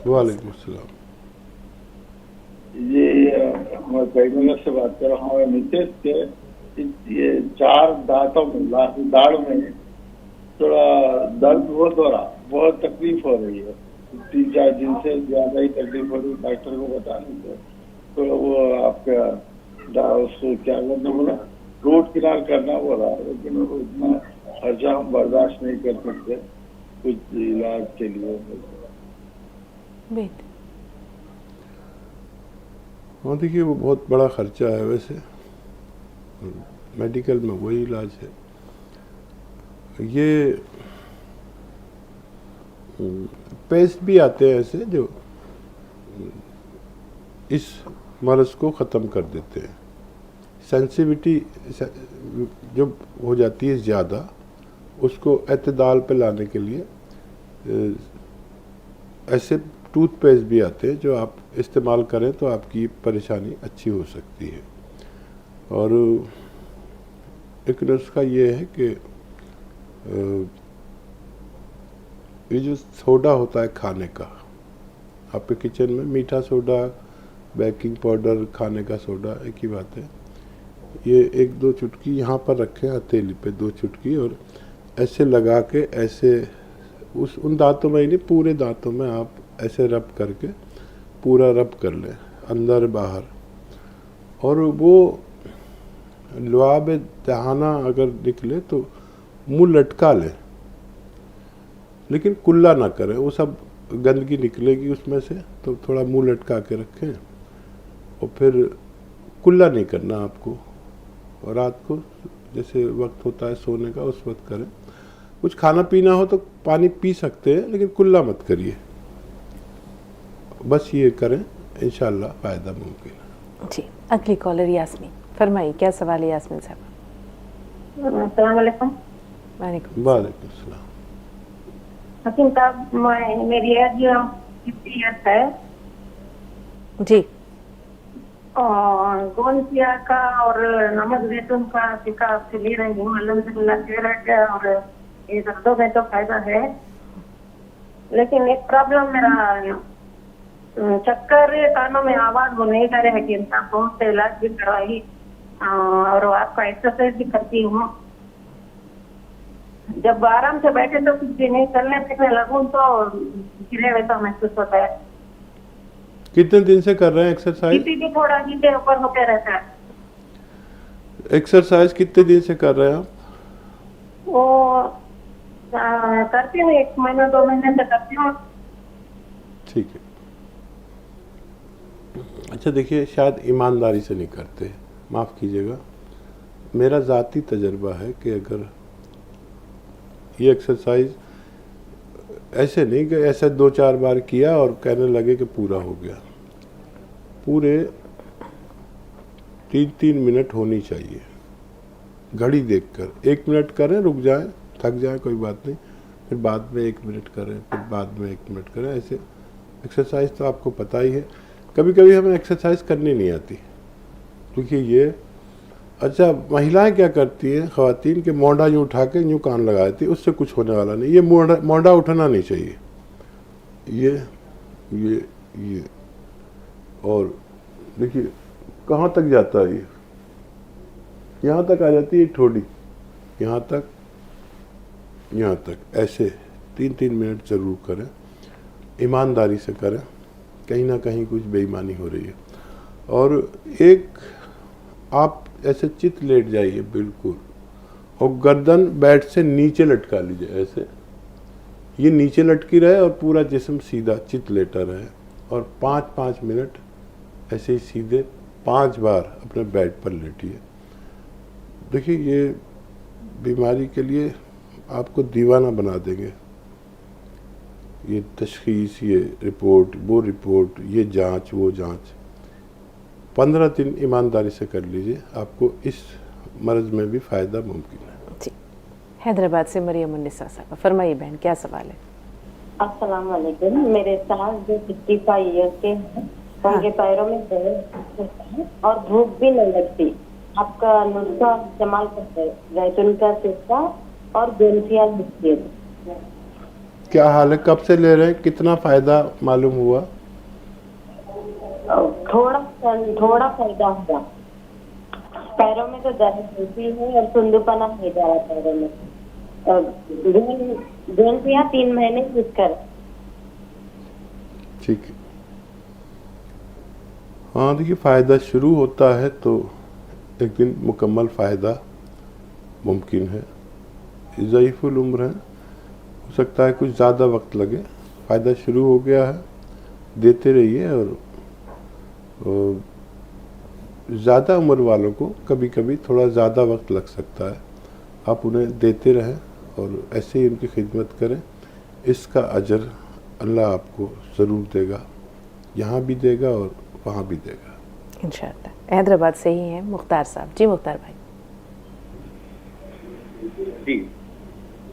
S2: वालेकुम अस्सलाम।
S8: ये मैं कई मिनट से बात कर रहा हूँ। नीतीश के ये 4 दांतों में दाढ़ में थोड़ा दर्द हो रहा, बहुत तकलीफ हो रही है। 3-4 दिन से ज्यादा ही तकलीफ हो रही है। डॉक्टर को बताने से तो वो आपका उसको क्या करना बोला, रूट किनार करना बोला, लेकिन वो इतना खर्चा हम बर्दाश्त नहीं कर सकते कुछ इलाज के लिए।
S2: हाँ देखिए, वो बहुत बड़ा खर्चा है वैसे, मेडिकल में वही इलाज है। ये पेस्ट भी आते हैं ऐसे जो इस मर्ज़ को ख़त्म कर देते हैं। सेंसिटिविटी जब हो जाती है ज़्यादा, उसको एतदाल पे लाने के लिए ऐसे टूथपेस्ट भी आते हैं जो आप इस्तेमाल करें तो आपकी परेशानी अच्छी हो सकती है। और एक नुस्खा ये है कि ये जो सोडा होता है खाने का, आपके किचन में मीठा सोडा, बेकिंग पाउडर, खाने का सोडा एक ही बात है। ये 1-2 चुटकी यहाँ पर रखें हथेली पे, 2 चुटकी, और ऐसे लगा के ऐसे उन दांतों में ही नहीं, पूरे दांतों में आप ऐसे रब करके पूरा रब कर लें अंदर बाहर। और वो लुआब दहाना अगर निकले तो मुंह लटका लें, लेकिन कुल्ला ना करें, वो सब गंदगी निकलेगी उसमें से, तो थोड़ा मुंह लटका के रखें और फिर कुल्ला नहीं करना आपको। और रात को जैसे वक्त होता है सोने का उस वक्त करें। कुछ खाना पीना हो तो पानी पी सकते हैं, लेकिन कुल्ला मत करिए। बस ये करें, इंशाल्लाह फ़ायदा मुमकिन है।
S1: जी। अगली कॉलर यास्मीन, फरमाइए क्या सवाल है यास्मीन साहब?
S5: अस्सलाम वालेकुम।
S2: वालेकुम सलाम।
S5: हकीम साहब, मेरी एज 50 इयर्स है
S1: जी।
S5: गोंसिया का और नमक जैतून का टीका आपसे ले रही हूँ, अल्हम्दुलिल्लाह फेवरेट है और ये दर्दों में तो फायदा है। लेकिन एक प्रॉब्लम मेरा चक्कर, कानों में आवाज वो नहीं कर रहे हकीम साहब, बहुत से इलाज भी करवाई और आपका एक्सरसाइज भी करती हूँ। जब आराम से बैठे तो कुछ भी नहीं, चलने फिरने लगूं तो गिरे वैसा महसूस होता है।
S2: कितने दिन से कर रहे हैं एक्सरसाइज?
S5: बीपी भी थोड़ा नीचे ऊपर होते रहता है।
S2: एक्सरसाइज कितने दिन से कर रहे हैं आप?
S5: वो करती हूँ, 1 महीना 2 महीने से करती हूँ।
S2: ठीक है। अच्छा देखिए, शायद ईमानदारी से नहीं करते, माफ़ कीजिएगा। मेरा ज़ाती तजर्बा है कि अगर ये एक्सरसाइज ऐसे नहीं कि ऐसे 2-4 बार किया और कहने लगे कि पूरा हो गया, पूरे 3-3 मिनट होनी चाहिए। घड़ी देखकर 1 मिनट करें, रुक जाएं, थक जाएं, कोई बात नहीं, फिर बाद में 1 मिनट करें, फिर बाद में 1 मिनट करें। ऐसे एक्सरसाइज तो आपको पता ही है। कभी कभी हमें एक्सरसाइज करनी नहीं आती, क्योंकि ये अच्छा महिलाएं क्या करती हैं, ख़वातीन के मोंडा यूँ उठा के यूँ कान लगा देती, उससे कुछ होने वाला नहीं। ये मोंडा उठाना नहीं चाहिए, ये और देखिए कहाँ तक जाता है, ये यहाँ तक आ जाती है ठोड़ी, यहाँ तक ऐसे 3-3 मिनट ज़रूर करें, ईमानदारी से करें, कहीं ना कहीं कुछ बेईमानी हो रही है। और एक आप ऐसे चित लेट जाइए बिल्कुल, और गर्दन बेड से नीचे लटका लीजिए, ऐसे ये नीचे लटकी रहे और पूरा जिस्म सीधा चित लेटा रहे, और 5-5 मिनट ऐसे ही सीधे 5 बार अपने बेड पर लेटिए। देखिए ये बीमारी के लिए आपको दीवाना बना देंगे, ये तशखीस, ये रिपोर्ट, वो रिपोर्ट, ये जांच, वो जांच। 15 दिन ईमानदारी से कर लीजिए, आपको इस मर्ज़ में भी फ़ायदा मुमकिन है।
S1: जी, हैदराबाद से मरियम उन्निसा साहब, फरमाइए बहन, क्या सवाल है?
S9: अस्सलाम वालेकुम। मेरे सास जो 55 ईयर्स के हैं, उनके पैरों में दर्द है और भूख भी नहीं लगती। आपका नुस्खा इस्तेमाल करते हैं, जैतून का सिरका और गोंसिया बिस्किट।
S2: क्या हाल है, कब से ले रहे हैं, कितना फ़ायदा मालूम हुआ?
S9: थोड़ा फायदा हुआ। पैरों में तो दर्द होती है और सुंदूपना हो जा रहा पैरों में। गोंसिया 3 महीने यूज कर।
S2: ठीक है। हाँ देखिए, फ़ायदा शुरू होता है तो एक दिन मुकम्मल फ़ायदा मुमकिन है। ज़ईफ़ुल उम्र है, हो सकता है कुछ ज़्यादा वक्त लगे। फ़ायदा शुरू हो गया है, देते रहिए। और ज़्यादा उम्र वालों को कभी कभी थोड़ा ज़्यादा वक्त लग सकता है, आप उन्हें देते रहें और ऐसे ही उनकी खिदमत करें। इसका अजर अल्लाह आपको ज़रूर देगा, यहाँ भी देगा और वहाँ भी देगा
S1: इंशाअल्लाह। हैदराबाद से ही हैं मुख्तार साहब। जी मुख्तार भाई।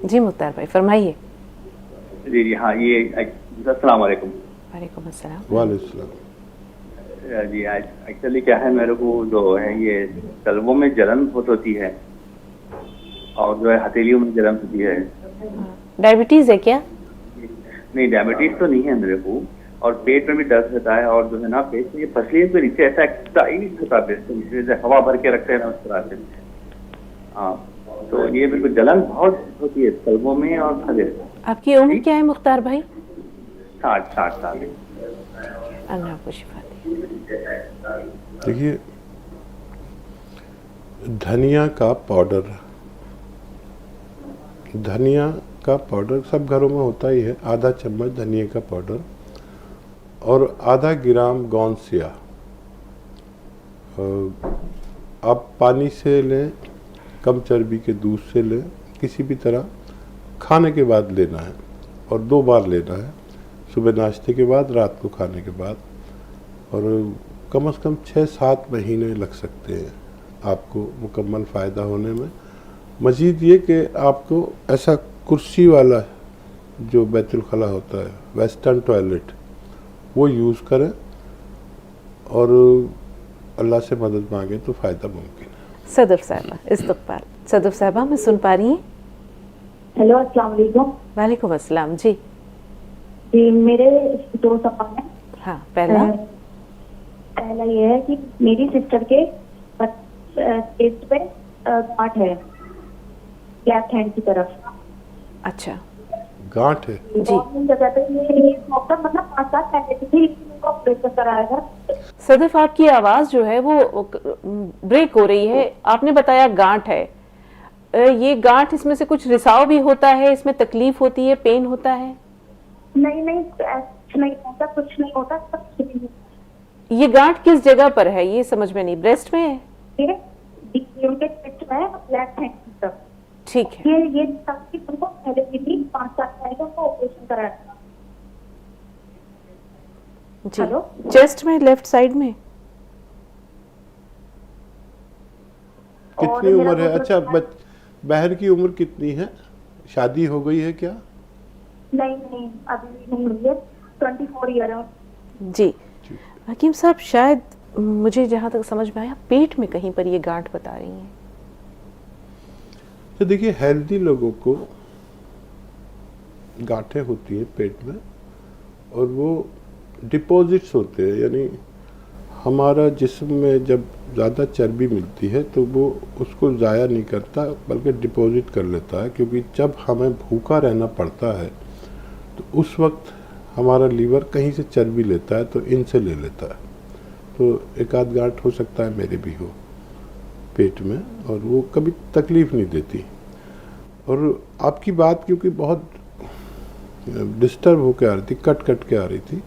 S1: जी मुख्तार भाई, फरमाइए।
S10: जी हाँ, ये अस्सलाम वालेकुम।
S1: वालेकुम अस्सलाम।
S2: वालेकुम सलाम।
S10: जी एक्चुअली क्या है, मेरे को जो है ये तलवों में जलन बहुत होती है और जो है हथेलियों में जलन होती है।
S1: डायबिटीज़ है क्या?
S10: नहीं, डायबिटीज तो नहीं है मेरे को, और पेट में भी दर्द रहता है, और जो है ना पेट में ये फसलियों के नीचे ऐसा एक्सरसाइज होता है, जैसे हवा भर के रखते हैं ना उस तरह से। हाँ, तो ये मेरे को जलन बहुत होती है तलवों में और फले।
S1: आपकी उम्र क्या है मुख्तार भाई?
S10: 60 साल।
S1: अल्लाह आपको शिफा दे।
S2: देखिए, धनिया का पाउडर, धनिया का पाउडर सब घरों में होता ही है। आधा चम्मच धनिया का पाउडर और आधा ग्राम गोंसिया आप पानी से लें, कम चर्बी के दूध से लें, किसी भी तरह खाने के बाद लेना है और 2 बार लेना है, सुबह नाश्ते के बाद, रात को खाने के बाद। और कम से कम 6-7 महीने लग सकते हैं आपको मुकम्मल फ़ायदा होने में। मज़ीद ये कि आपको ऐसा कुर्सी वाला जो बैतुल खला होता है, वेस्टर्न टॉयलेट, वो यूज़ करें। और अल्लाह से मदद मांगे तो फ़ायदा मुमकिन है।
S1: सदफ साहिबा इस्तकबाल। सदफ साहिबा मैं सुन पा रही हैं?
S11: हेलो, अस्सलाम वालेकुम।
S1: वालेकुम अस्सलाम जी।
S11: जी, मेरे 2 सवाल हैं।
S1: हाँ, पहला
S11: ये है कि मेरी सिस्टर के चेस्ट पे गांठ है लेफ्ट हैंड की तरफ।
S1: अच्छा,
S2: गांठ है
S11: जी जगह पे ये प्रॉब्लम मतलब 5 साल पहले थी, लेकिन उनको ऑपरेशन कराया था।
S1: सदफ आपकी आवाज जो है वो ब्रेक हो रही है। आपने बताया गांठ है, ये गांठ, इसमें से कुछ रिसाव भी होता है, इसमें तकलीफ होती है, पेन होता है?
S11: नहीं नहीं, कुछ नहीं होता, कुछ नहीं होता, सब ठीक है।
S1: ये गांठ किस जगह पर है, ये समझ में नहीं। ब्रेस्ट में है?
S11: ये उनके पेट में लेफ्ट हैंड की तरफ।
S1: ठीक है।
S11: ये तकलीफ उनको पहले भी थी, 5 साल पहले उनको ऑपरेशन कराया था।
S1: जी।
S11: हेलो?
S1: चेस्ट में, लेफ्ट साइड में?
S2: कितनी उम्र है? अच्छा, बहन की उम्र कितनी है? शादी हो गई है क्या?
S11: नहीं नहीं, अभी नहीं हुई है, 24 ईयर है।
S1: जी हकीम साहब, शायद मुझे जहाँ तक समझ में आया पेट में कहीं पर ये गांठ बता रही हैं।
S2: तो देखिए, हेल्दी लोगों को गांठें होती हैं पेट में और वो डिपॉजिट्स होते हैं, यानी हमारा जिस्म में जब ज़्यादा चर्बी मिलती है तो वो उसको ज़ाया नहीं करता बल्कि डिपॉजिट कर लेता है, क्योंकि जब हमें भूखा रहना पड़ता है तो उस वक्त हमारा लीवर कहीं से चर्बी लेता है तो इनसे ले लेता है। तो एक आध गांठ हो सकता है मेरे भी हो पेट में, और वो कभी तकलीफ़ नहीं देती। और आपकी बात क्योंकि बहुत डिस्टर्ब होकर आ रही थी, कट कट के आ रही थी,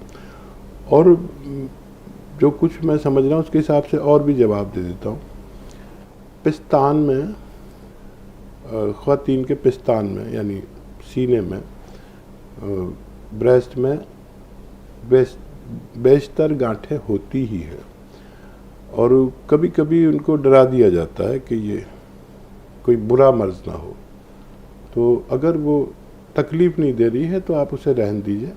S2: और जो कुछ मैं समझ रहा हूँ उसके हिसाब से और भी जवाब दे देता हूँ। पिस्तान में, ख़वातीन के पिस्तान में यानी सीने में, ब्रेस्ट में बेशतर गांठें होती ही हैं, और कभी कभी उनको डरा दिया जाता है कि ये कोई बुरा मर्ज ना हो। तो अगर वो तकलीफ़ नहीं दे रही है तो आप उसे रहने दीजिए।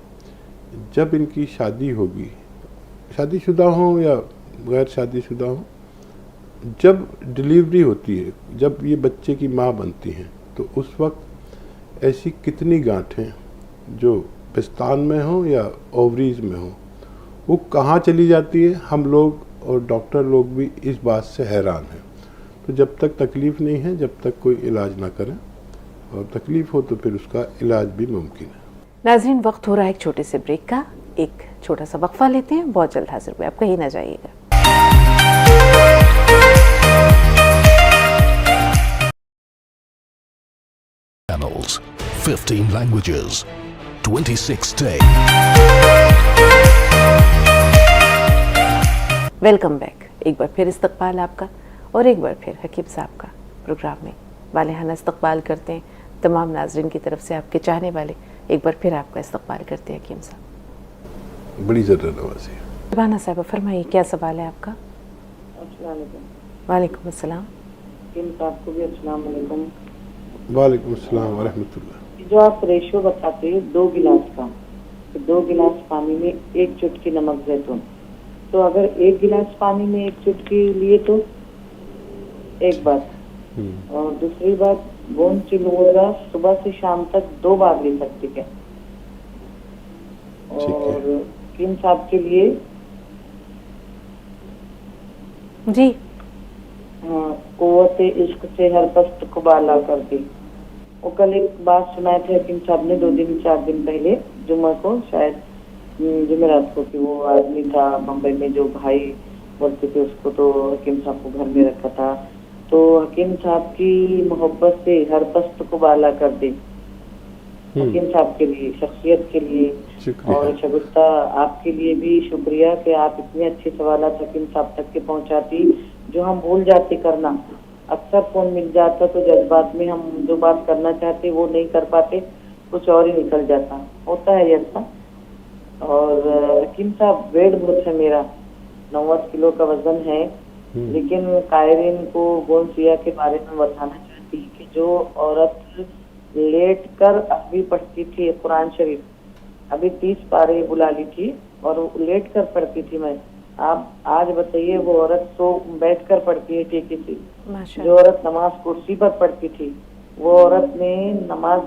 S2: जब इनकी शादी होगी, शादीशुदा हो या गैर शादीशुदा हो, जब डिलीवरी होती है, जब ये बच्चे की माँ बनती हैं, तो उस वक्त ऐसी कितनी गांठें जो पिस्तान में हो या ओवरीज में हो, वो कहाँ चली जाती है, हम लोग और डॉक्टर लोग भी इस बात से हैरान हैं। तो जब तक तकलीफ़ नहीं है, जब तक कोई इलाज ना करें, और तकलीफ़ हो तो फिर उसका इलाज भी मुमकिन है।
S1: नाज़रीन, वक्त हो रहा है एक छोटे से ब्रेक का। एक छोटा सा वक्फा लेते हैं, बहुत जल्द हाजिर हुए, आप कहीं ना जाइएगा।
S12: Channels, 15 languages, 26 states.
S1: Welcome back. एक बार फिर इस्तकबाल आपका, और एक बार फिर हकीम साहब का प्रोग्राम में वालेहाना इस्तकबाल करते हैं। तमाम नाज़रीन की तरफ से, आपके चाहने वाले एक बार फिर आपका इस्तकबाल करते हैं हकीम साहब।
S2: बड़ी ज़रूरत नवाज़ी।
S1: शबाना साहब फरमाइए, क्या सवाल है आपका? वालेकुम अस्सलाम।
S5: हकीम साहब को भी अस्सलाम वालेकुम।
S2: वालेकुम अस्सलाम व रहमतुल्लाह।
S5: जो आप रेशो बताते हैं 2 गिलास का, तो 2 गिलास पानी में 1 चुटकी नमक जैतून, तो अगर 1 गिलास पानी में 1 चुटकी लिए तो एक बात, और दूसरी बात, गोंद चिलगोज़ा सुबह से शाम तक 2 बार ले सकते हैं। और हकीम साहब के लिए
S1: जी,
S5: कुव्वत इश्क से हर पस्त को बाला कर दी। वो कल एक बात सुनाए थे हकीम साहब ने 2-4 दिन पहले, जुम्मा को, शायद जुमेरात को, कि वो आदमी था बम्बई में जो भाई बोलते थे उसको, तो हकीम साहब को घर में रखा था। तो हकीम साहब की मोहब्बत से हर पस्त को बाला कर दी हकीम साहब के लिए, शख्सियत के लिए। और शगुफ्ता आपके लिए भी शुक्रिया कि आप इतने अच्छे सवाल हकीम साहब तक के पहुंचाती जो हम भूल जाते करना। अक्सर फोन मिल जाता तो जज्बात में हम जो बात करना चाहते वो नहीं कर पाते, कुछ और ही निकल जाता, होता है ऐसा। और हकीम साहब, वेट बहुत है मेरा, 90 किलो का वजन है, लेकिन कायरीन को गोंसिया के बारे में बताना चाहती है कि जो औरत लेट कर अभी पढ़ती थी कुरान शरीफ, अभी 30 पारे बुला ली थी और लेट कर पढ़ती थी मैं, आप आज बताइए, वो औरत तो बैठकर पढ़ती है टेके से, जो
S1: माशाल्लाह।
S5: औरत नमाज कुर्सी पर पढ़ती थी, वो औरत ने नमाज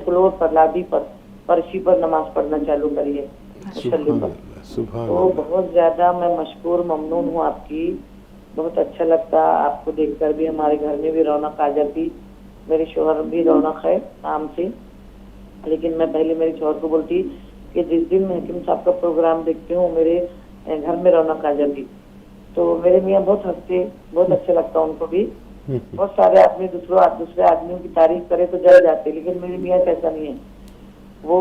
S5: फ्लोर पर, लादी पर, फर्शी पर नमाज पढ़ना चालू करी है, मुसल्ले
S2: सुभान
S5: पर।
S2: अल्लाह, सुभान
S5: तो
S2: अल्लाह।
S5: बहुत ज्यादा मैं मशकूर ममनून हूँ आपकी। बहुत अच्छा लगता आपको देखकर भी, हमारे घर में भी रौनक आ जाती। मेरे शोहर भी रौनक है काम से, लेकिन मैं पहले मेरे शोहर को बोलती कि जिस दिन मैं हकीम साहब का प्रोग्राम देखती हूँ मेरे घर में रौनक आ जाती। तो मेरे मियाँ बहुत हंसते, बहुत अच्छा लगता उनको भी। बहुत सारे आदमी दूसरे आदमियों की तारीफ करे तो जल जाते, लेकिन मेरे मियाँ ऐसा नहीं है। वो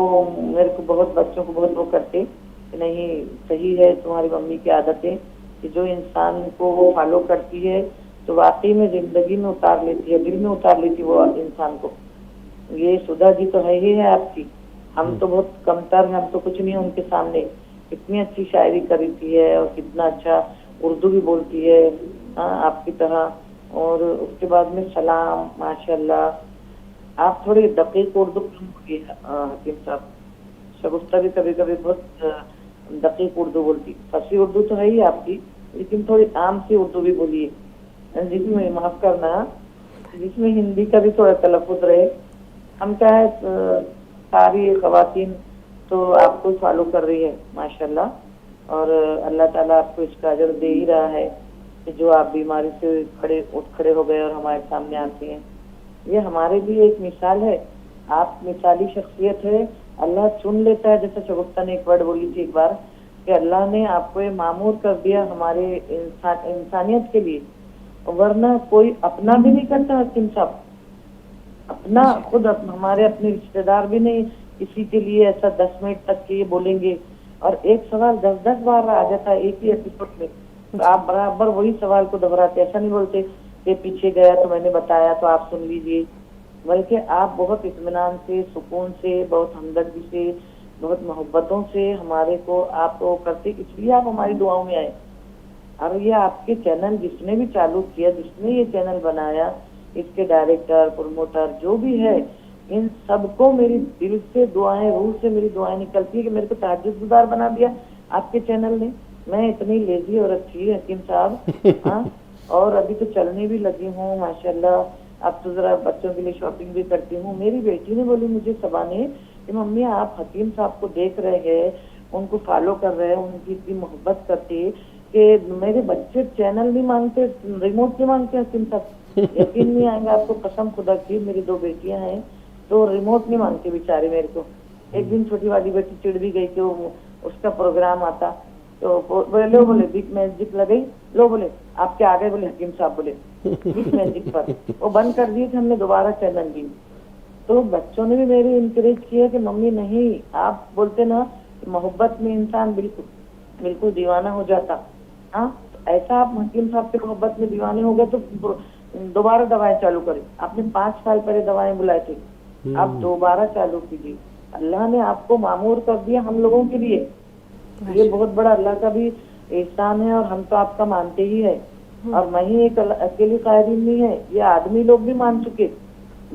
S5: मेरे को बहुत, बच्चों को बहुत वो करते कि नहीं सही है तुम्हारी मम्मी की आदतें, कि जो इंसान को वो फॉलो करती है तो वाकई में जिंदगी में उतार लेती है, दिल में उतार लेती है वो इंसान को। ये सुधा जी तो है ही है आपकी, हम तो बहुत कमतर हैं, हम तो कुछ नहीं उनके सामने। कितनी अच्छी शायरी करती है और कितना अच्छा उर्दू भी बोलती है, आपकी तरह। और उसके बाद में सलाम, माशाल्लाह। आप थोड़ी दकीक उर्दू बोलिए हकीम साहब। शगुफ्ता भी कभी कभी बहुत दकीक उर्दू बोलती। फसी उर्दू तो है ही आपकी, लेकिन थोड़ी आम सी उर्दू भी बोलिए, जिसमें, माफ करना, जिसमें हिंदी का भी थोड़ा तलफ़ुज़ रहे। हम क्या है, सारी ख़वातीन तो आपको फॉलो कर रही है माशाल्लाह, और अल्लाह ताला आपको इसका अजर दे ही रहा है कि जो आप बीमारी से उठ खड़े हो गए और हमारे सामने आते हैं। ये हमारे लिए एक मिसाल है। आप मिसाली शख्सियत है, अल्लाह चुन लेता है। जैसे शगुफ्ता ने एक वर्ड बोली थी एक बार कि अल्लाह ने आपको ये मामूर कर दिया हमारे इंसानियत के लिए, वरना कोई अपना भी नहीं करता हकीम साहब, अपना खुद हमारे अपने रिश्तेदार भी नहीं किसी के लिए ऐसा 10 मिनट तक के ये बोलेंगे। और एक सवाल 10-10 बार आ जाता है एक ही एपिसोड में, तो आप बराबर वही सवाल को दोहराते। ऐसा नहीं बोलते कि पीछे गया तो मैंने बताया तो आप सुन लीजिए, बल्कि आप बहुत इत्मीनान से, सुकून से, बहुत हमदर्दी से, बहुत मोहब्बतों से हमारे को आप वो करते, इसलिए आप हमारी दुआओं में आए। और ये आपके चैनल जिसने भी चालू किया, जिसने ये चैनल बनाया, इसके डायरेक्टर, प्रमोटर जो भी है, इन सबको मेरी दिल से दुआएं, रूह से मेरी दुआएं निकलती है कि मेरे को तहज्जुदगुजार बना दिया आपके चैनल ने। मैं इतनी लेजी औरत थी हकीम साहब, हाँ, और अभी तो चलने भी लगी हूँ माशाल्लाह। अब तो जरा बच्चों के लिए शॉपिंग भी करती हूँ। मेरी बेटी ने बोली मुझे सबाने कि मम्मी आप हकीम साहब को देख रहे हैं, उनको फॉलो कर रहे हैं, उनकी इतनी मोहब्बत करती कि मेरे बच्चे चैनल नहीं मांगते, रिमोट नहीं मांगते हकीम साहब। यकीन नहीं आएगा आपको, कसम खुदा की। मेरी 2 बेटियां हैं तो रिमोट नहीं मांगती बेचारी मेरे को। एक दिन छोटी वाली बेटी चिढ़ भी गई कि उसका प्रोग्राम आता तो बोले बिग मैजिक लगई, लो बोले आपके आ गए, बोले हकीम साहब बोले बिग मैजिक पर। वो बंद कर दिए थे हमने, दोबारा चैनल दी। तो बच्चों ने भी मेरी इंकरेज किया कि मम्मी नहीं, आप बोलते ना मोहब्बत में इंसान बिल्कुल दीवाना हो जाता। हाँ, ऐसा आप हकीम साहब के मोहब्बत में दीवाने हो गए तो दोबारा दवाएं चालू करें। आपने 5 साल पहले दवाएं बुलाए थे, आप दोबारा चालू कीजिए। अल्लाह ने आपको मामूर कर दिया हम लोगों के लिए, ये बहुत बड़ा अल्लाह का भी एहसान है, और हम तो आपका मानते ही है। और मैं ही एक अकेली कायरीन नहीं है, ये आदमी लोग भी मान चुके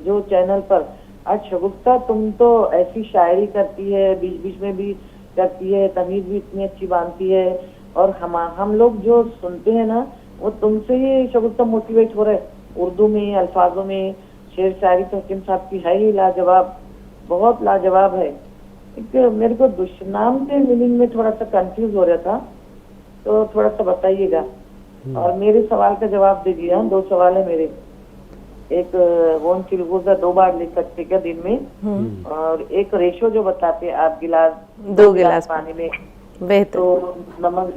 S5: जो चैनल पर। आज शगुफ्ता तुम तो ऐसी शायरी करती है, बीच बीच में भी करती है, तमीज भी इतनी अच्छी बांधती है, और हम लोग जो सुनते हैं ना वो तुमसे ही शगुफ्ता मोटिवेट हो रहे। उर्दू में, अल्फाजों में शेर शायरी तो हकीम साहब की है ही लाजवाब, बहुत लाजवाब है। मेरे को दुश्मनाम के मीनिंग में थोड़ा सा कंफ्यूज हो रहा था, तो थोड़ा सा बताइएगा। और मेरे सवाल का जवाब दीजिए। 2 सवाल है मेरे। एक वन चिलगोजा 2 बार लिख सकते क्या दिन में, और एक रेशो जो बताते आप गिलास
S1: 2 गिलास
S5: पानी में
S1: बेहतर,
S5: तो नमक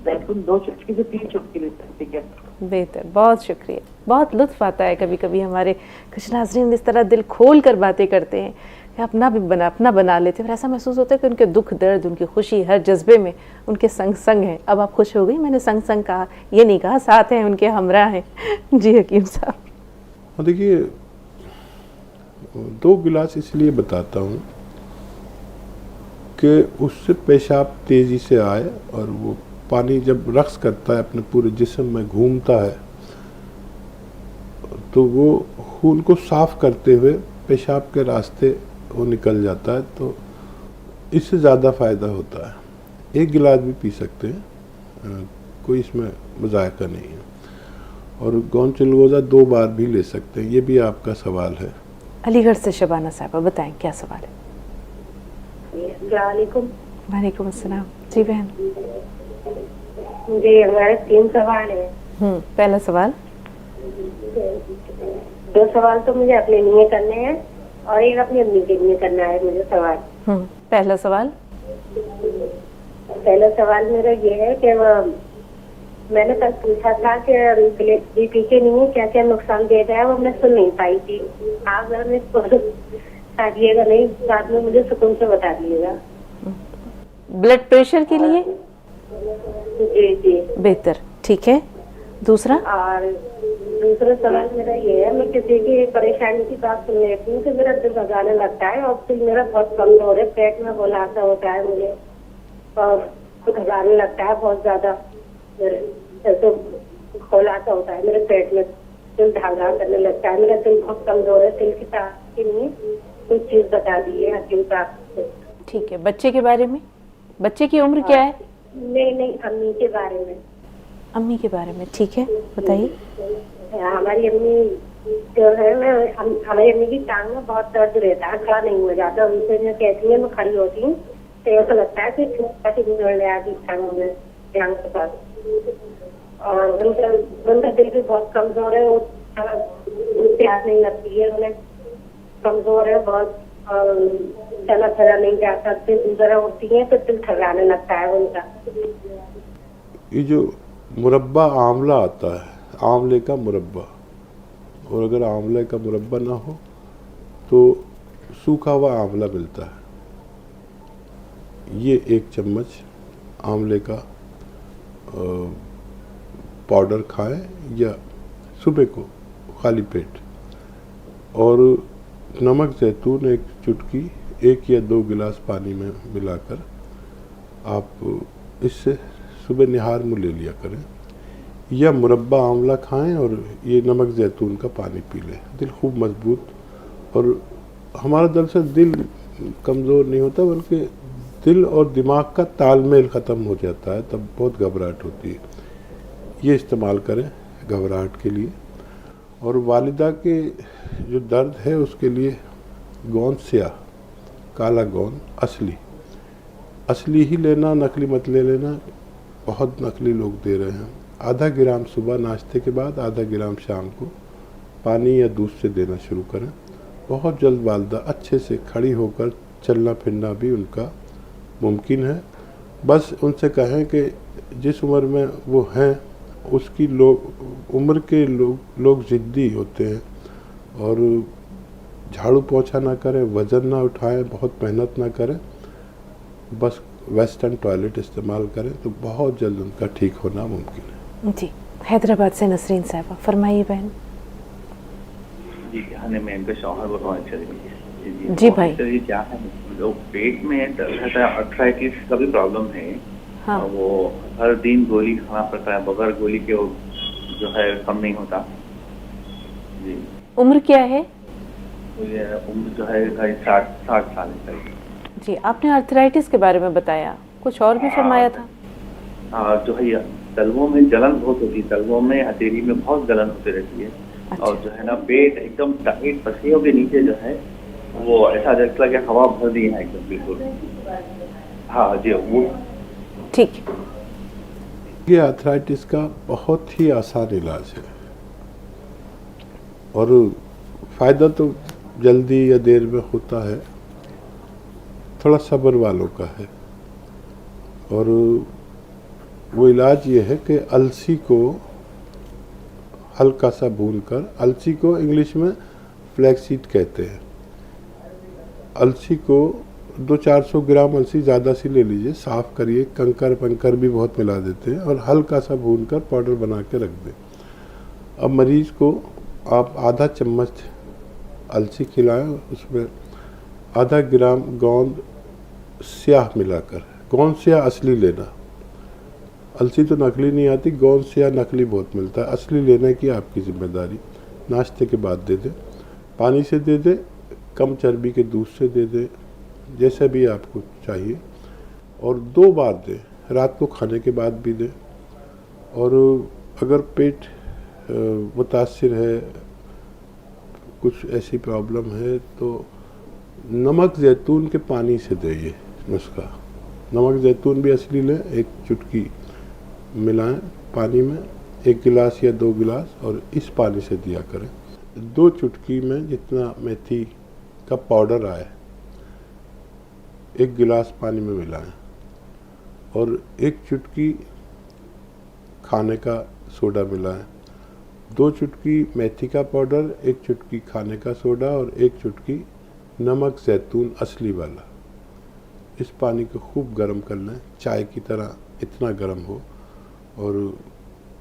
S5: जैतून 2 चुटकी से 3 चुटकी ले सकते क्या?
S1: बेहतर, बहुत शुक्रिया। बहुत लुत्फ आता है कभी कभी हमारे कुछ नाज़रीन इस तरह दिल खोल कर बातें करते हैं कि अपना बना लेते हैं, और ऐसा महसूस होता है कि उनके दुख दर्द, उनकी खुशी, हर जज्बे में उनके संग हैं। अब आप खुश हो गई? मैंने संग कहा, ये नहीं कहा साथ हैं, उनके हमरा हैं। जी हकीम साहब।
S2: देखिए 2 गिलास इसलिए बताता हूँ कि उससे पेशाब तेज़ी से आए, और वो पानी जब रक्स करता है अपने पूरे जिस्म में घूमता है तो वो खून को साफ करते हुए पेशाब के रास्ते वो निकल जाता है, तो इससे ज़्यादा फ़ायदा होता है। 1 गिलास भी पी सकते हैं, कोई इसमें मुज़ायका नहीं है। और गौन चिलगोज़ा 2 बार भी ले सकते हैं। ये भी आपका सवाल है।
S1: अलीगढ़ से शबाना साहबा, बताएं क्या सवाल है।
S9: अस्सलामुअलैकुम।
S1: वालेकुम अस्सलाम। जी बहन,
S9: मुझे हमारे 3 सवाल है।
S1: पहला सवाल।
S9: 2 सवाल तो मुझे अपने लिए करने हैं और एक अपनी अम्मी के लिए करना है मुझे सवाल।
S1: पहला सवाल।
S9: पहला सवाल मेरा ये है कि मैंने कल पूछा था कि बीपी के लिए क्या क्या नुकसान देता है, वो मैं सुन नहीं पाई थी। आप अगर इसको काटिएगा नहीं, बाद में मुझे सुकून से बता दीजिएगा।
S1: ब्लड प्रेशर के लिए?
S9: जी जी
S1: बेहतर, ठीक है। दूसरा?
S9: और दूसरा सवाल मेरा ये है, मैं किसी की परेशानी की बात सुन लेती हूँ कि मेरा दिल घबराने लगता है और फिर मेरा बहुत कमजोर है, पेट में खुलासा होता है मुझे और घबराने लगता है बहुत ज्यादा। ऐसे खुलासा होता है मेरे पेट में, दिल धड़धड़ करने लगता है, मेरा दिल बहुत कमजोर है। दिल की ताकत के लिए कुछ चीज बता दीजिए हकीम साहब।
S1: ठीक है। बच्चे के बारे में? बच्चे की उम्र क्या है?
S9: नहीं, अम्मी के बारे में।
S1: अम्मी के बारे में, ठीक है, बताइए।
S9: हमारी अम्मी जो है, हमारी अम्मी की टांग में बहुत दर्द रहता है, खड़ा नहीं हो जाता। उनसे मैं कहती है, मैं खड़ी होती हूँ तो ऐसा लगता है कि बिगड़ गया टांग में, टांग के पास। और उनका दिल भी बहुत कमजोर है, वो प्यास नहीं लगती है उन्हें, कमजोर है बहुत, चला फिरा नहीं जाता। दिल जरा उठती है तो दिल थकाने लगता है उनका।
S2: ये जो मुरब्बा आंवला आता है, आंवले का मुरब्बा, और अगर आंवले का मुरब्बा ना हो तो सूखा हुआ आंवला मिलता है, ये 1 चम्मच आंवले का पाउडर खाएं या सुबह को खाली पेट। और नमक जैतून 1 चुटकी 1 या 2 गिलास पानी में मिलाकर आप इससे सुबह निहार मुँह ले लिया करें, या मुरब्बा आंवला खाएं और ये नमक जैतून का पानी पी लें। दिल खूब मजबूत, और हमारा दरअसल दिल कमज़ोर नहीं होता, बल्कि दिल और दिमाग का तालमेल ख़त्म हो जाता है, तब बहुत घबराहट होती है। ये इस्तेमाल करें घबराहट के लिए। और वालिदा के जो दर्द है उसके लिए गोंद स्याह, काला गोंद असली ही लेना, नकली मत ले लेना। बहुत नकली लोग दे रहे हैं। आधा ग्राम सुबह नाश्ते के बाद, आधा ग्राम शाम को पानी या दूध से देना शुरू करें। बहुत जल्द वालिदा अच्छे से खड़ी होकर चलना फिरना भी उनका मुमकिन है। बस उनसे कहें कि जिस उम्र में वो हैं उसकी उम्र के लोग ज़िद्दी होते हैं, और झाड़ू पोछा ना करें, वज़न ना उठाएं, बहुत मेहनत ना करें, बस वेस्टर्न टॉयलेट इस्तेमाल करें तो बहुत जल्द उनका ठीक होना मुमकिन है।
S1: जी, हैदराबाद से नसरीन साहबा, फरमाइए बहन।
S10: जी, मैं इनका शौहर बोल रहा हूँ।
S1: जी भाई।
S10: ये क्या है, जो पेट में दर्द रहता है, अर्थराइटिस का भी प्रॉब्लम है। हाँ। वो हर दिन गोली खाना पड़ता है, बगैर गोली के वो जो है कम नहीं होता। जी।
S1: उम्र क्या है?
S10: ये उम्र जो है 60 साल है।
S1: जी, आपने अर्थराइटिस के बारे में बताया, कुछ और भी फरमाया था?
S10: हाँ, जो है तलवों में जलन बहुत होती है, तलवों में हथेली में बहुत जलन होती रहती है। अच्छा। और जो है ना पेट एकदम टाइट, पसलियों के नीचे जो है वो ऐसा लगता है कि हवा भर दी है एकदम बिल्कुल। हाँ जी, वो
S1: ठीक।
S2: ये अर्थराइटिस का बहुत ही आसान इलाज है, और फ़ायदा तो जल्दी या देर में होता है, थोड़ा सब्र वालों का है। और वो इलाज ये है कि अलसी को हल्का सा भूनकर, अलसी को इंग्लिश में फ्लैक्सीड कहते हैं, अलसी को 200-400 ग्राम अलसी ज़्यादा सी ले लीजिए, साफ़ करिए, कंकर पंकर भी बहुत मिला देते हैं, और हल्का सा भूनकर पाउडर बना के रख दें। अब मरीज़ को आप आधा चम्मच अलसी खिलाएं, उसमें आधा ग्राम गोंद स्याह मिलाकर, गोंद स्याह असली लेना, अलसी तो नकली नहीं आती, गोंद स्याह नकली बहुत मिलता है, असली लेने की आपकी जिम्मेदारी। नाश्ते के बाद दे दें, पानी से दे दें, कम चर्बी के दूध से दे दें, जैसा भी आपको चाहिए, और 2 बार दें, रात को खाने के बाद भी दें और अगर पेट मुतासिर है, कुछ ऐसी प्रॉब्लम है, तो नमक ज़ैतून के पानी से दे ये नुस्खा। नमक ज़ैतून भी असली लें, एक चुटकी मिलाएं पानी में, 1 गिलास या 2 गिलास, और इस पानी से दिया करें। 2 चुटकी में जितना मेथी का पाउडर आए 1 गिलास पानी में मिलाएं, और 1 चुटकी खाने का सोडा मिलाएं। 2 चुटकी मेथी का पाउडर, 1 चुटकी खाने का सोडा और 1 चुटकी नमक ज़ैतून असली वाला। इस पानी को खूब गर्म कर लें, चाय की तरह इतना गर्म हो, और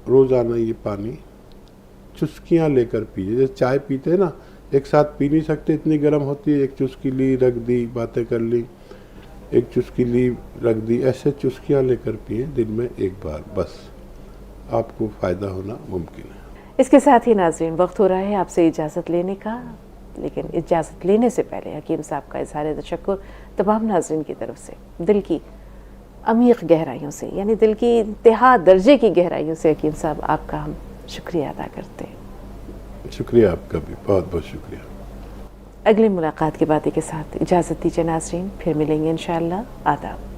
S2: रोज़ाना ये पानी चुस्कियाँ लेकर पीजिए। जैसे चाय पीते हैं ना, एक साथ पी नहीं सकते, इतनी गर्म होती है। एक चुस्की ली, रख दी, बातें कर ली, एक चुस्की ली, रख दी, ऐसे चुस्कियाँ लेकर पिए दिन में 1 बार, बस आपको फ़ायदा होना मुमकिन है।
S1: इसके साथ ही नाज़रीन, वक्त हो रहा है आपसे इजाज़त लेने का, लेकिन इजाज़त लेने से पहले हकीम साहब का इज़हार तशक्कुर तमाम नाज़रीन की तरफ से दिल की अमीक़ गहराइयों से, यानी दिल की इंतहा दर्जे की गहराइयों से हकीम साहब आपका हम शुक्रिया अदा करते हैं।
S2: शुक्रिया आपका भी, बहुत बहुत शुक्रिया।
S1: अगली मुलाकात की बातें के साथ इजाज़त दीजिए नाज़रीन, फिर मिलेंगे इंशाअल्लाह। आदाब।